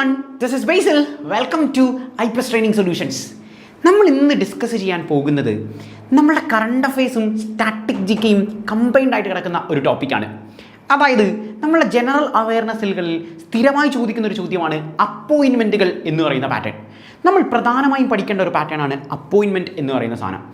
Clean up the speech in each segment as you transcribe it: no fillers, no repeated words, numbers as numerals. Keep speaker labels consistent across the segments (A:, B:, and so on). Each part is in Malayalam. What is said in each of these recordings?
A: everyone, this is Basil. Welcome to IPLS Training Solutions. നമ്മൾ ഇന്ന് ഡിസ്കസ് ചെയ്യാൻ പോകുന്നത് നമ്മളുടെ കറണ്ട് അഫയേഴ്സും സ്റ്റാറ്റിക് ജിക്കെയും കമ്പൈൻഡ് ആയിട്ട് കിടക്കുന്ന ഒരു ടോപ്പിക്കാണ്. അതായത് നമ്മളുടെ ജനറൽ അവയർനെസ്സുകളിൽ സ്ഥിരമായി ചോദിക്കുന്ന ഒരു ചോദ്യമാണ് അപ്പോയിൻമെൻറ്റുകൾ എന്ന് പറയുന്ന പാറ്റേൺ. നമ്മൾ പ്രധാനമായും പഠിക്കേണ്ട ഒരു പാറ്റേൺ ആണ് അപ്പോയിൻമെൻറ്റ് എന്ന് പറയുന്ന സാധനം.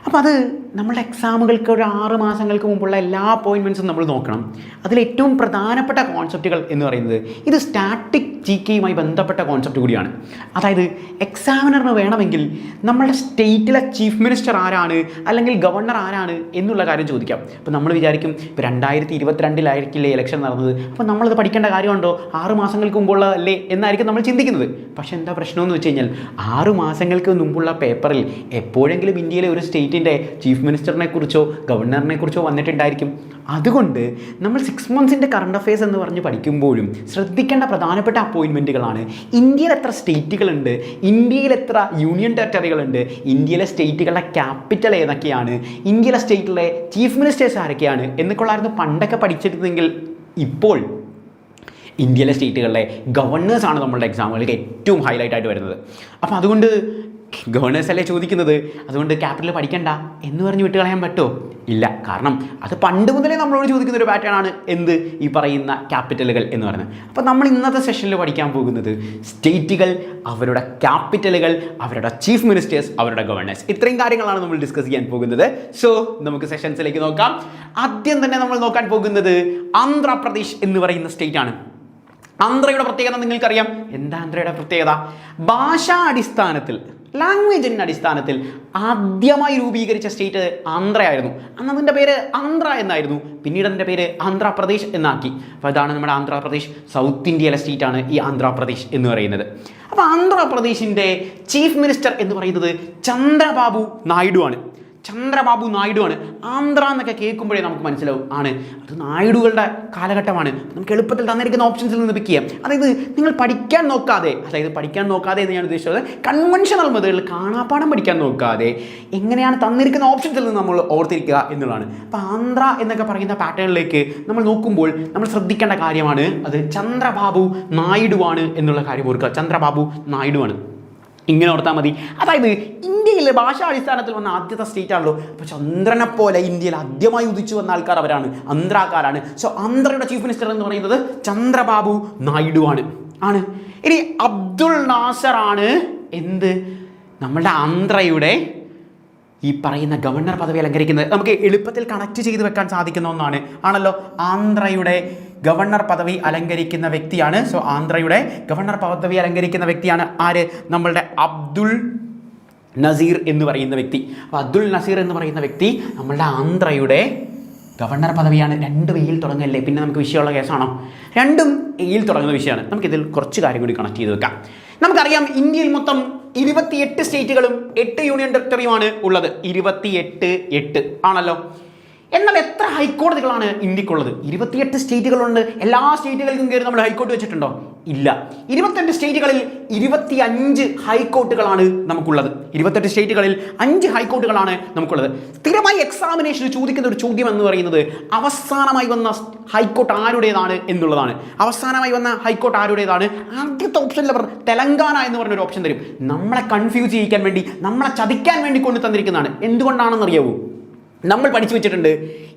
A: അപ്പോൾ അത് നമ്മളുടെ എക്സാമുകൾക്ക് ഒരു 6 മാസങ്ങൾക്ക് മുമ്പുള്ള എല്ലാ അപ്പോയിൻമെൻറ്റ്സും നമ്മൾ നോക്കണം. അതിലേറ്റവും പ്രധാനപ്പെട്ട കോൺസെപ്റ്റുകൾ എന്ന് പറയുന്നത് ഇത് സ്റ്റാറ്റിക് ജി കെയുമായി ബന്ധപ്പെട്ട കോൺസെപ്റ്റ് കൂടിയാണ്. അതായത് എക്സാമിനറിന് വേണമെങ്കിൽ നമ്മളുടെ സ്റ്റേറ്റിലെ ചീഫ് മിനിസ്റ്റർ ആരാണ് അല്ലെങ്കിൽ ഗവർണർ ആരാണ് എന്നുള്ള കാര്യം ചോദിക്കാം. അപ്പോൾ നമ്മൾ വിചാരിക്കും ഇപ്പോൾ 2022 ഇലക്ഷൻ നടന്നത്, അപ്പോൾ നമ്മളത് പഠിക്കേണ്ട കാര്യമുണ്ടോ, 6 മാസങ്ങൾക്ക് മുമ്പുള്ളതല്ലേ എന്നായിരിക്കും നമ്മൾ ചിന്തിക്കുന്നത്. പക്ഷേ എന്താ പ്രശ്നമെന്ന് വെച്ച് കഴിഞ്ഞാൽ 6 മാസങ്ങൾക്ക് മുമ്പുള്ള പേപ്പറിൽ എപ്പോഴെങ്കിലും ഇന്ത്യയിലെ ഒരു സ്റ്റേറ്റിൻ്റെ ചീഫ് മിനിസ്റ്ററിനെ കുറിച്ചോ ഗവർണറിനെ കുറിച്ചോ വന്നിട്ടുണ്ടായിരിക്കും. അതുകൊണ്ട് നമ്മൾ 6 മന്ത്സിൻ്റെ കറണ്ട് അഫയേഴ്സ് എന്ന് പറഞ്ഞ് പഠിക്കുമ്പോഴും ശ്രദ്ധിക്കേണ്ട പ്രധാനപ്പെട്ട അപ്പോയിൻമെൻറ്റുകളാണ് ഇന്ത്യയിൽ എത്ര സ്റ്റേറ്റുകളുണ്ട്, ഇന്ത്യയിൽ എത്ര യൂണിയൻ ടെറിട്ടറികളുണ്ട്, ഇന്ത്യയിലെ സ്റ്റേറ്റുകളുടെ ക്യാപിറ്റൽ ഏതൊക്കെയാണ്, ഇന്ത്യയിലെ സ്റ്റേറ്റിലെ ചീഫ് മിനിസ്റ്റേഴ്സ് ആരൊക്കെയാണ് എന്നൊക്കെയുള്ളായിരുന്നു പണ്ടൊക്കെ പഠിച്ചിരുന്നെങ്കിൽ ഇപ്പോൾ ഇന്ത്യയിലെ സ്റ്റേറ്റുകളിലെ ഗവർണേഴ്സാണ് നമ്മളുടെ എക്സാമുകൾക്ക് ഏറ്റവും ഹൈലൈറ്റ് ആയിട്ട് വരുന്നത്. അപ്പോൾ അതുകൊണ്ട് ഗവർണേഴ്സ് അല്ലേ ചോദിക്കുന്നത്, അതുകൊണ്ട് ക്യാപിറ്റൽ പഠിക്കണ്ട എന്ന് പറഞ്ഞ് വിട്ട് കളയാൻ പറ്റുമോ? ഇല്ല. കാരണം അത് പണ്ട് മുതലേ നമ്മളോട് ചോദിക്കുന്ന ഒരു പാറ്റേൺ ആണ് എന്ത്, ഈ പറയുന്ന ക്യാപിറ്റലുകൾ എന്ന് പറയുന്നത്. അപ്പോൾ നമ്മൾ ഇന്നത്തെ സെഷനിൽ പഠിക്കാൻ പോകുന്നത് സ്റ്റേറ്റുകൾ, അവരുടെ ക്യാപിറ്റലുകൾ, അവരുടെ ചീഫ് മിനിസ്റ്റേഴ്സ്, അവരുടെ ഗവർണേഴ്സ്, ഇത്രയും കാര്യങ്ങളാണ് നമ്മൾ ഡിസ്കസ് ചെയ്യാൻ പോകുന്നത്. സോ നമുക്ക് സെഷൻസിലേക്ക് നോക്കാം. ആദ്യം തന്നെ നമ്മൾ നോക്കാൻ പോകുന്നത് ആന്ധ്രാപ്രദേശ് എന്ന് പറയുന്ന സ്റ്റേറ്റ് ആണ്. ആന്ധ്രയുടെ പ്രത്യേകത നിങ്ങൾക്കറിയാം. എന്താ ആന്ധ്രയുടെ പ്രത്യേകത? ഭാഷാ അടിസ്ഥാനത്തിൽ, ലാംഗ്വേജിൻ്റെ അടിസ്ഥാനത്തിൽ ആദ്യമായി രൂപീകരിച്ച സ്റ്റേറ്റ് ആന്ധ്രയായിരുന്നു. അന്ന് അതിൻ്റെ പേര് ആന്ധ്ര എന്നായിരുന്നു. പിന്നീട് അതിൻ്റെ പേര് ആന്ധ്രാപ്രദേശ് എന്നാക്കി. അപ്പോൾ ഇതാണ് നമ്മുടെ ആന്ധ്രാപ്രദേശ്. സൗത്ത് ഇന്ത്യയിലെ സ്റ്റേറ്റാണ് ഈ ആന്ധ്രാപ്രദേശ് എന്ന് പറയുന്നത്. അപ്പോൾ ആന്ധ്രാപ്രദേശിൻ്റെ ചീഫ് മിനിസ്റ്റർ എന്ന് പറയുന്നത് ചന്ദ്രബാബു നായിഡു ആണ്. ആന്ധ്ര എന്നൊക്കെ കേൾക്കുമ്പോഴേ നമുക്ക് മനസ്സിലാവും ആണ് അത് നായിഡുകളുടെ കാലഘട്ടമാണ്. നമുക്ക് എളുപ്പത്തിൽ തന്നിരിക്കുന്ന ഓപ്ഷൻസിൽ നിന്ന് പിക്ക് ചെയ്യാം. അതായത് നിങ്ങൾ പഠിക്കാൻ നോക്കാതെ എന്ന് ഞാൻ ഉദ്ദേശിച്ചത് കൺവെൻഷണൽ മെത്തേഡിൽ കാണാപ്പാഠം പഠിക്കാൻ നോക്കാതെ എങ്ങനെയാണ് തന്നിരിക്കുന്ന ഓപ്ഷൻസിൽ നിന്ന് നമ്മൾ ഓർത്തിരിക്കുക എന്നുള്ളതാണ്. അപ്പോൾ ആന്ധ്ര എന്നൊക്കെ പറയുന്ന പാറ്റേണിലേക്ക് നമ്മൾ നോക്കുമ്പോൾ നമ്മൾ ശ്രദ്ധിക്കേണ്ട കാര്യമാണ് അത് ചന്ദ്രബാബു നായിഡു ആണ് എന്നുള്ള കാര്യം ഓർക്കുക. ചന്ദ്രബാബു നായിഡു ആണ്, ഇങ്ങനെ ഓർത്താൽ മതി. അതായത് ഇന്ത്യയിലെ ഭാഷാടിസ്ഥാനത്തിൽ വന്ന ആദ്യത്തെ സ്റ്റേറ്റ് ആണല്ലോ. അപ്പോൾ ചന്ദ്രനെ പോലെ ഇന്ത്യയിൽ ആദ്യമായി ഉദിച്ചു വന്ന ആൾക്കാർ അവരാണ്, ആന്ധ്രാക്കാരാണ്. സോ ആന്ധ്രയുടെ ചീഫ് മിനിസ്റ്റർ എന്ന് പറയുന്നത് ചന്ദ്രബാബു നായിഡു ആണ്. ഇനി അബ്ദുൾ നാസർ ആണ് എന്ത്, നമ്മളുടെ ആന്ധ്രയുടെ ഈ പറയുന്ന ഗവർണർ പദവി അലങ്കരിക്കുന്നത്. നമുക്ക് എളുപ്പത്തിൽ കണക്ട് ചെയ്ത് വെക്കാൻ സാധിക്കുന്ന ഒന്നാണ് ആണല്ലോ. ആന്ധ്രയുടെ ഗവർണർ പദവി അലങ്കരിക്കുന്ന വ്യക്തിയാണ്. സോ ആന്ധ്രയുടെ ഗവർണർ പദവി അലങ്കരിക്കുന്ന വ്യക്തിയാണ് ആര്, നമ്മളുടെ അബ്ദുൾ നസീർ എന്ന് പറയുന്ന വ്യക്തി. അപ്പോൾ അബ്ദുൾ നസീർ എന്ന് പറയുന്ന വ്യക്തി നമ്മളുടെ ആന്ധ്രയുടെ ഗവർണർ പദവിയാണ്. 2 എയിൽ തുടങ്ങല്ലേ, പിന്നെ നമുക്ക് വിഷയമുള്ള കേസാണോ? 2 എയിൽ തുടങ്ങുന്ന വിഷയമാണ്. നമുക്കിതിൽ കുറച്ച് കാര്യം കൂടി കണക്ട് ചെയ്ത് വെക്കാം. നമുക്കറിയാം ഇന്ത്യയിൽ മൊത്തം 28 സ്റ്റേറ്റുകളും 8 യൂണിയൻ ടെറിട്ടറിയുമാണ് ഉള്ളത്. 28 ആണല്ലോ. എന്നാൽ എത്ര ഹൈക്കോടതികളാണ് ഇന്ത്യക്കുള്ളത്? 28 സ്റ്റേറ്റുകളുണ്ട്. എല്ലാ സ്റ്റേറ്റുകൾക്കും കയറി നമ്മൾ ഹൈക്കോർട്ട് വെച്ചിട്ടുണ്ടോ? ഇല്ല. 28 സ്റ്റേറ്റുകളിൽ 25 ഹൈക്കോർട്ടുകളാണ് നമുക്കുള്ളത്. 28 സ്റ്റേറ്റുകളിൽ 5 ഹൈക്കോർട്ടുകളാണ് നമുക്കുള്ളത്. സ്ഥിരമായി എക്സാമിനേഷന് ചോദിക്കുന്ന ഒരു ചോദ്യം എന്ന് പറയുന്നത് അവസാനമായി വന്ന ഹൈക്കോർട്ട് ആരുടേതാണ് എന്നുള്ളതാണ്. അവസാനമായി വന്ന ഹൈക്കോർട്ട് ആരുടേതാണ്? ആദ്യത്തെ ഓപ്ഷനിൽ അവർ തെലങ്കാന എന്ന് പറഞ്ഞൊരു ഓപ്ഷൻ തരും. നമ്മളെ കൺഫ്യൂസ് ചെയ്യിക്കാൻ വേണ്ടി, നമ്മളെ ചതിക്കാൻ വേണ്ടി കൊണ്ട് തന്നിരിക്കുന്നതാണ്. എന്തുകൊണ്ടാണെന്നറിയാവൂ? നമ്മൾ പഠിച്ചു വെച്ചിട്ടുണ്ട്,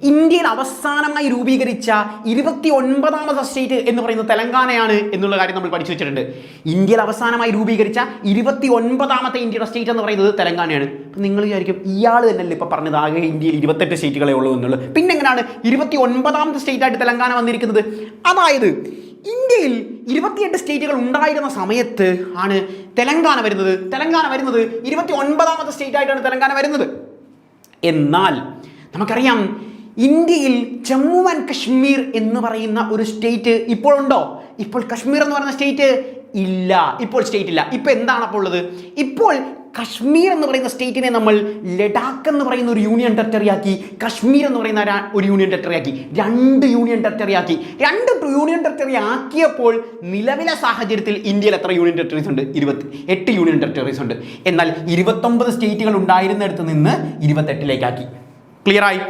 A: ഇന്ത്യയിൽ അവസാനമായി രൂപീകരിച്ച 29ാമത്തെ സ്റ്റേറ്റ് എന്ന് പറയുന്നത് തെലങ്കാനയാണ് എന്നുള്ള കാര്യം നമ്മൾ പഠിച്ചു വെച്ചിട്ടുണ്ട്. ഇന്ത്യയിൽ അവസാനമായി രൂപീകരിച്ച 29ാമത്തെ ഇന്ത്യയുടെ സ്റ്റേറ്റ് എന്ന് പറയുന്നത് തെലങ്കാനയാണ്. അപ്പം നിങ്ങൾ വിചാരിക്കും ഇയാൾ തന്നെയല്ലേ ഇപ്പോൾ പറഞ്ഞത് ആകെ ഇന്ത്യയിൽ 28 സ്റ്റേറ്റുകളെ ഉള്ളൂ എന്നുള്ളത്. പിന്നെ എങ്ങനെയാണ് 29ാമത്തെ സ്റ്റേറ്റ് ആയിട്ട് തെലങ്കാന വന്നിരിക്കുന്നത്? അതായത് ഇന്ത്യയിൽ 28 സ്റ്റേറ്റുകൾ ഉണ്ടായിരുന്ന സമയത്ത് ആണ് തെലങ്കാന വരുന്നത്. 29ാമത്തെ സ്റ്റേറ്റ് ആയിട്ടാണ് തെലങ്കാന വരുന്നത്. എന്നാൽ നമുക്കറിയാം ഇന്ത്യയിൽ ജമ്മു ആൻഡ് കശ്മീർ എന്ന് പറയുന്ന ഒരു സ്റ്റേറ്റ് ഇപ്പോഴുണ്ടോ? ഇപ്പോൾ കശ്മീർ എന്ന് പറയുന്ന സ്റ്റേറ്റ് ഇല്ല. ഇപ്പോൾ സ്റ്റേറ്റ് ഇല്ല. ഇപ്പോൾ എന്താണ് അപ്പോൾ ഉള്ളത്? ഇപ്പോൾ കശ്മീർ എന്ന് പറയുന്ന സ്റ്റേറ്റിനെ നമ്മൾ ലഡാക്ക് എന്ന് പറയുന്ന ഒരു യൂണിയൻ ടെറിട്ടറി ആക്കി, കശ്മീർ എന്ന് പറയുന്ന ഒരു യൂണിയൻ ടെറിട്ടറി ആക്കി. 2 യൂണിയൻ ടെറിട്ടറി ആക്കി. 2 യൂണിയൻ ടെറിട്ടറി ആക്കിയപ്പോൾ നിലവിലെ സാഹചര്യത്തിൽ ഇന്ത്യയിൽ എത്ര യൂണിയൻ ടെറിട്ടറീസ് ഉണ്ട്? 28 യൂണിയൻ ടെറിട്ടറീസ് ഉണ്ട്. എന്നാൽ 29 സ്റ്റേറ്റുകൾ ഉണ്ടായിരുന്നിടത്ത് നിന്ന് 28ലേക്കാക്കി. ക്ലിയറായി?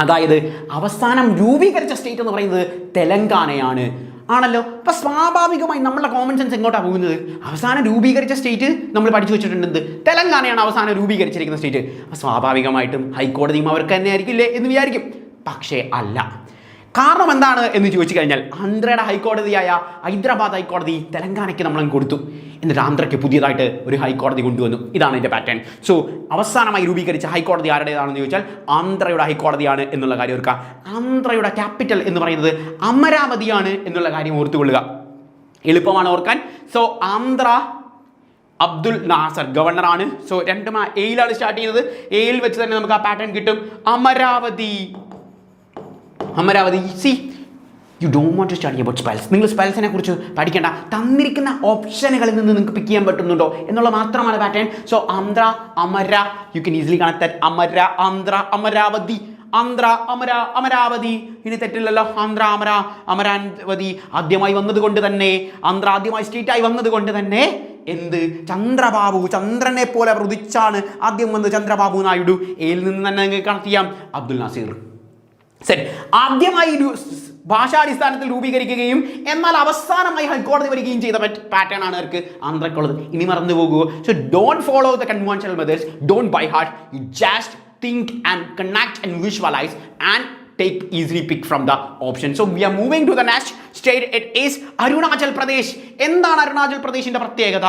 A: അതായത് അവസാനം രൂപീകരിച്ച സ്റ്റേറ്റ് എന്ന് പറയുന്നത് തെലങ്കാനയാണ്. ആണല്ലോ. അപ്പോൾ സ്വാഭാവികമായി നമ്മുടെ കോമൺ സെൻസ് എങ്ങോട്ടാണ് പോകുന്നത്? അവസാനം രൂപീകരിച്ച സ്റ്റേറ്റ് നമ്മൾ പഠിച്ചു വെച്ചിട്ടുണ്ട്, തെലങ്കാനയാണ് അവസാനം രൂപീകരിച്ചിരിക്കുന്ന സ്റ്റേറ്റ്. അപ്പോൾ സ്വാഭാവികമായിട്ടും ഹൈക്കോടതിയും അവർക്ക് തന്നെ ആയിരിക്കില്ലേ എന്ന് വിചാരിക്കും. പക്ഷേ അല്ല. കാരണം എന്താണ് എന്ന് ചോദിച്ചു കഴിഞ്ഞാൽ, ആന്ധ്രയുടെ ഹൈക്കോടതിയായ ഹൈദരാബാദ് ഹൈക്കോടതി തെലങ്കാനയ്ക്ക് നമ്മളങ്ങ് കൊടുത്തു. എന്നിട്ട് ആന്ധ്രയ്ക്ക് പുതിയതായിട്ട് ഒരു ഹൈക്കോടതി കൊണ്ടുവന്നു. ഇതാണ് ഇതിൻ്റെ പാറ്റേൺ. സോ അവസാനമായി രൂപീകരിച്ച ഹൈക്കോടതി ആരുടേതാണെന്ന് ചോദിച്ചാൽ ആന്ധ്രയുടെ ഹൈക്കോടതിയാണ് എന്നുള്ള കാര്യം ഓർക്കുക. ആന്ധ്രയുടെ ക്യാപിറ്റൽ എന്ന് പറയുന്നത് അമരാവതിയാണ് എന്നുള്ള കാര്യം ഓർത്തുകൊള്ളുക. എളുപ്പമാണ് ഓർക്കാൻ. സോ ആന്ധ്ര അബ്ദുൽ നാസർ ഗവർണറാണ്. സോ രണ്ടും എയിലാണ് സ്റ്റാർട്ട് ചെയ്യുന്നത്. എയിൽ വെച്ച് തന്നെ നമുക്ക് ആ പാറ്റേൺ കിട്ടും. Amaravati. See you don't want to study about spells. നിങ്ങൾ സ്പെൽസിനെ കുറിച്ച് പഠിക്കേണ്ട, തന്നിരിക്കുന്ന ഓപ്ഷനുകളിൽ നിന്ന് നിങ്ങൾക്ക് പിക്ക് ചെയ്യാൻ പറ്റുന്നുണ്ടോ എന്നുള്ള മാത്രമാണ് pattern. So Andhra Amara, you can easily connect that. Amara Andhra Amaravati, Andhra Amara Amaravati. ഇനി തെറ്റില്ലല്ലോ. ആന്ധ്ര അമര അമരാവതി ആദ്യമായി വന്നതുകൊണ്ട് തന്നെ, ആന്ധ്ര ആദ്യമായി സ്റ്റേറ്റായി വന്നതുകൊണ്ട് തന്നെ എന്ത്, ചന്ദ്രബാബു, ചന്ദ്രനെ പോലെ ഉദിച്ചാണ് ആദ്യം വന്നത് ചന്ദ്രബാബു നായിഡു. എയിൽ നിന്ന് തന്നെ നിങ്ങൾക്ക് കണക്ട് ചെയ്യാം അബ്ദുൽ നാസിർ. ശരി, ആദ്യമായി ഭാഷാടിസ്ഥാനത്തിൽ രൂപീകരിക്കുകയും എന്നാൽ അവസാനമായി ഹൈക്കോടതി വരികയും ചെയ്ത പാറ്റേൺ ആണ് അവർക്ക് ആന്ധ്രക്കുള്ളത്. ഇനി മറന്നു പോകുമോ? So don't follow the conventional methods, don't by heart, you just think and connect and visualise and take easily pick from the option. So we are moving to the next state. It is Arunachal Pradesh. എന്താണ് അരുണാചൽ പ്രദേശിന്റെ പ്രത്യേകത?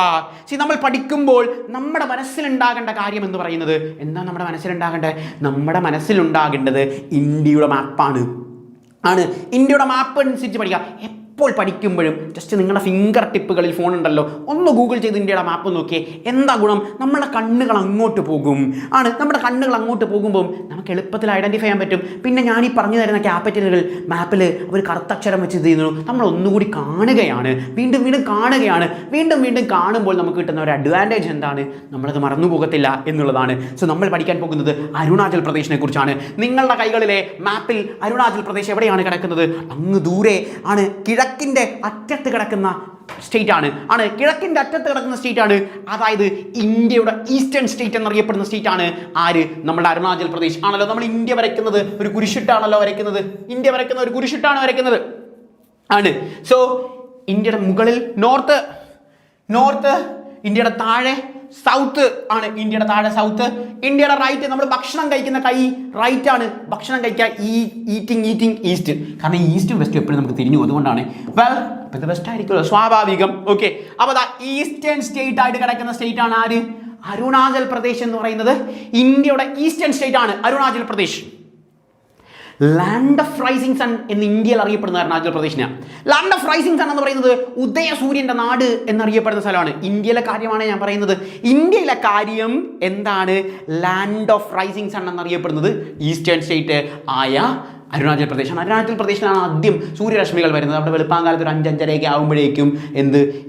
A: നമ്മൾ പഠിക്കുമ്പോൾ നമ്മുടെ മനസ്സിലുണ്ടാകേണ്ട കാര്യം എന്ന് പറയുന്നത് എന്താണ്? നമ്മുടെ മനസ്സിലുണ്ടാകേണ്ടത് ഇന്ത്യയുടെ മാപ്പാണ്. ഇന്ത്യയുടെ മാപ്പ് അനുസരിച്ച് പഠിക്കുക. എപ്പോൾ പഠിക്കുമ്പോഴും ജസ്റ്റ് നിങ്ങളുടെ ഫിംഗർ ടിപ്പുകളിൽ ഫോൺ ഉണ്ടല്ലോ, ഒന്ന് ഗൂഗിൾ ചെയ്ത് ഇന്ത്യയുടെ മാപ്പ് നോക്കിയേ. എന്താ ഗുണം? നമ്മുടെ കണ്ണുകൾ അങ്ങോട്ട് പോകും. നമ്മുടെ കണ്ണുകൾ അങ്ങോട്ട് പോകുമ്പോൾ നമുക്ക് എളുപ്പത്തിൽ ഐഡൻറ്റിഫൈ ചെയ്യാൻ പറ്റും. പിന്നെ ഞാൻ ഈ പറഞ്ഞു തരുന്ന ക്യാപിറ്റലുകൾ മാപ്പിൽ അവർ കറുത്തക്ഷരം വെച്ച് ഇത് ചെയ്യുന്നു. നമ്മൾ ഒന്നുകൂടി കാണുകയാണ്, വീണ്ടും കാണുകയാണ്. വീണ്ടും കാണുമ്പോൾ നമുക്ക് കിട്ടുന്ന ഒരു അഡ്വാൻറ്റേജ് എന്താണ്? നമ്മളത് മറന്നു പോകത്തില്ല എന്നുള്ളതാണ്. സോ നമ്മൾ പഠിക്കാൻ പോകുന്നത് അരുണാചൽ പ്രദേശിനെ കുറിച്ചാണ്. നിങ്ങളുടെ കൈകളിലെ മാപ്പിൽ അരുണാചൽ പ്രദേശ് എവിടെയാണ് കിടക്കുന്നത്? അങ്ങ് ദൂരെ ആണ്. കിഴക്കിൻ്റെ അറ്റത്ത് കിടക്കുന്ന സ്റ്റേറ്റ് ആണ്. കിഴക്കിൻ്റെ അറ്റത്ത് കിടക്കുന്ന സ്റ്റേറ്റ് ആണ്. അതായത് ഇന്ത്യയുടെ ഈസ്റ്റേൺ സ്റ്റേറ്റ് എന്നറിയപ്പെടുന്ന സ്റ്റേറ്റ് ആണ് ആര്? നമ്മുടെ അരുണാചൽ പ്രദേശ് ആണല്ലോ. നമ്മൾ ഇന്ത്യ വരയ്ക്കുന്നത് ഒരു കുരിശിട്ടാണല്ലോ വരയ്ക്കുന്നത്. സോ ഇന്ത്യയുടെ മുകളിൽ നോർത്ത്, ഇന്ത്യയുടെ താഴെ സൗത്ത് ആണ്. ഇന്ത്യയുടെ റൈറ്റ്, നമ്മൾ ഭക്ഷണം കഴിക്കുന്ന കൈ റൈറ്റ് ആണ്. ഭക്ഷണം കഴിക്കുക ഈറ്റിംഗ് ഈസ്റ്റ്. കാരണം ഈസ്റ്റും വെസ്റ്റും എപ്പോഴും നമുക്ക് തിരിഞ്ഞു, അതുകൊണ്ടാണ്. ഇത് വെസ്റ്റ് ആയിരിക്കുമല്ലോ, സ്വാഭാവികം. ഓക്കെ, അപ്പോൾ ഈസ്റ്റേൺ സ്റ്റേറ്റ് ആയിട്ട് കിടക്കുന്ന സ്റ്റേറ്റ് ആണ് ആര്? അരുണാചൽ പ്രദേശ് എന്ന് പറയുന്നത് ഇന്ത്യയുടെ ഈസ്റ്റേൺ സ്റ്റേറ്റ് ആണ് Arunachal Pradesh. Land of rising sun എന്ന് ഇന്ത്യയിൽ അറിയപ്പെടുന്ന അരുണാചൽ പ്രദേശിനാണ്. ലാൻഡ് ഓഫ് റൈസിംഗ് സൺ എന്ന് പറയുന്നത് ഉദയസൂര്യൻ്റെ നാട് എന്നറിയപ്പെടുന്ന സ്ഥലമാണ്. ഇന്ത്യയിലെ കാര്യമാണ് ഞാൻ പറയുന്നത്. ഇന്ത്യയിലെ കാര്യം എന്താണ്? ലാൻഡ് ഓഫ് റൈസിംഗ് സൺ എന്നറിയപ്പെടുന്നത് ഈസ്റ്റേൺ സ്റ്റേറ്റ് ആയ അരുണാചൽ പ്രദേശാണ്. അരുണാചൽ പ്രദേശിലാണ് ആദ്യം സൂര്യരശ്മികൾ വരുന്നത്. അവിടെ വെളുപ്പാങ്കാലത്ത് ഒരു 5-5:30 ആകുമ്പോഴേക്കും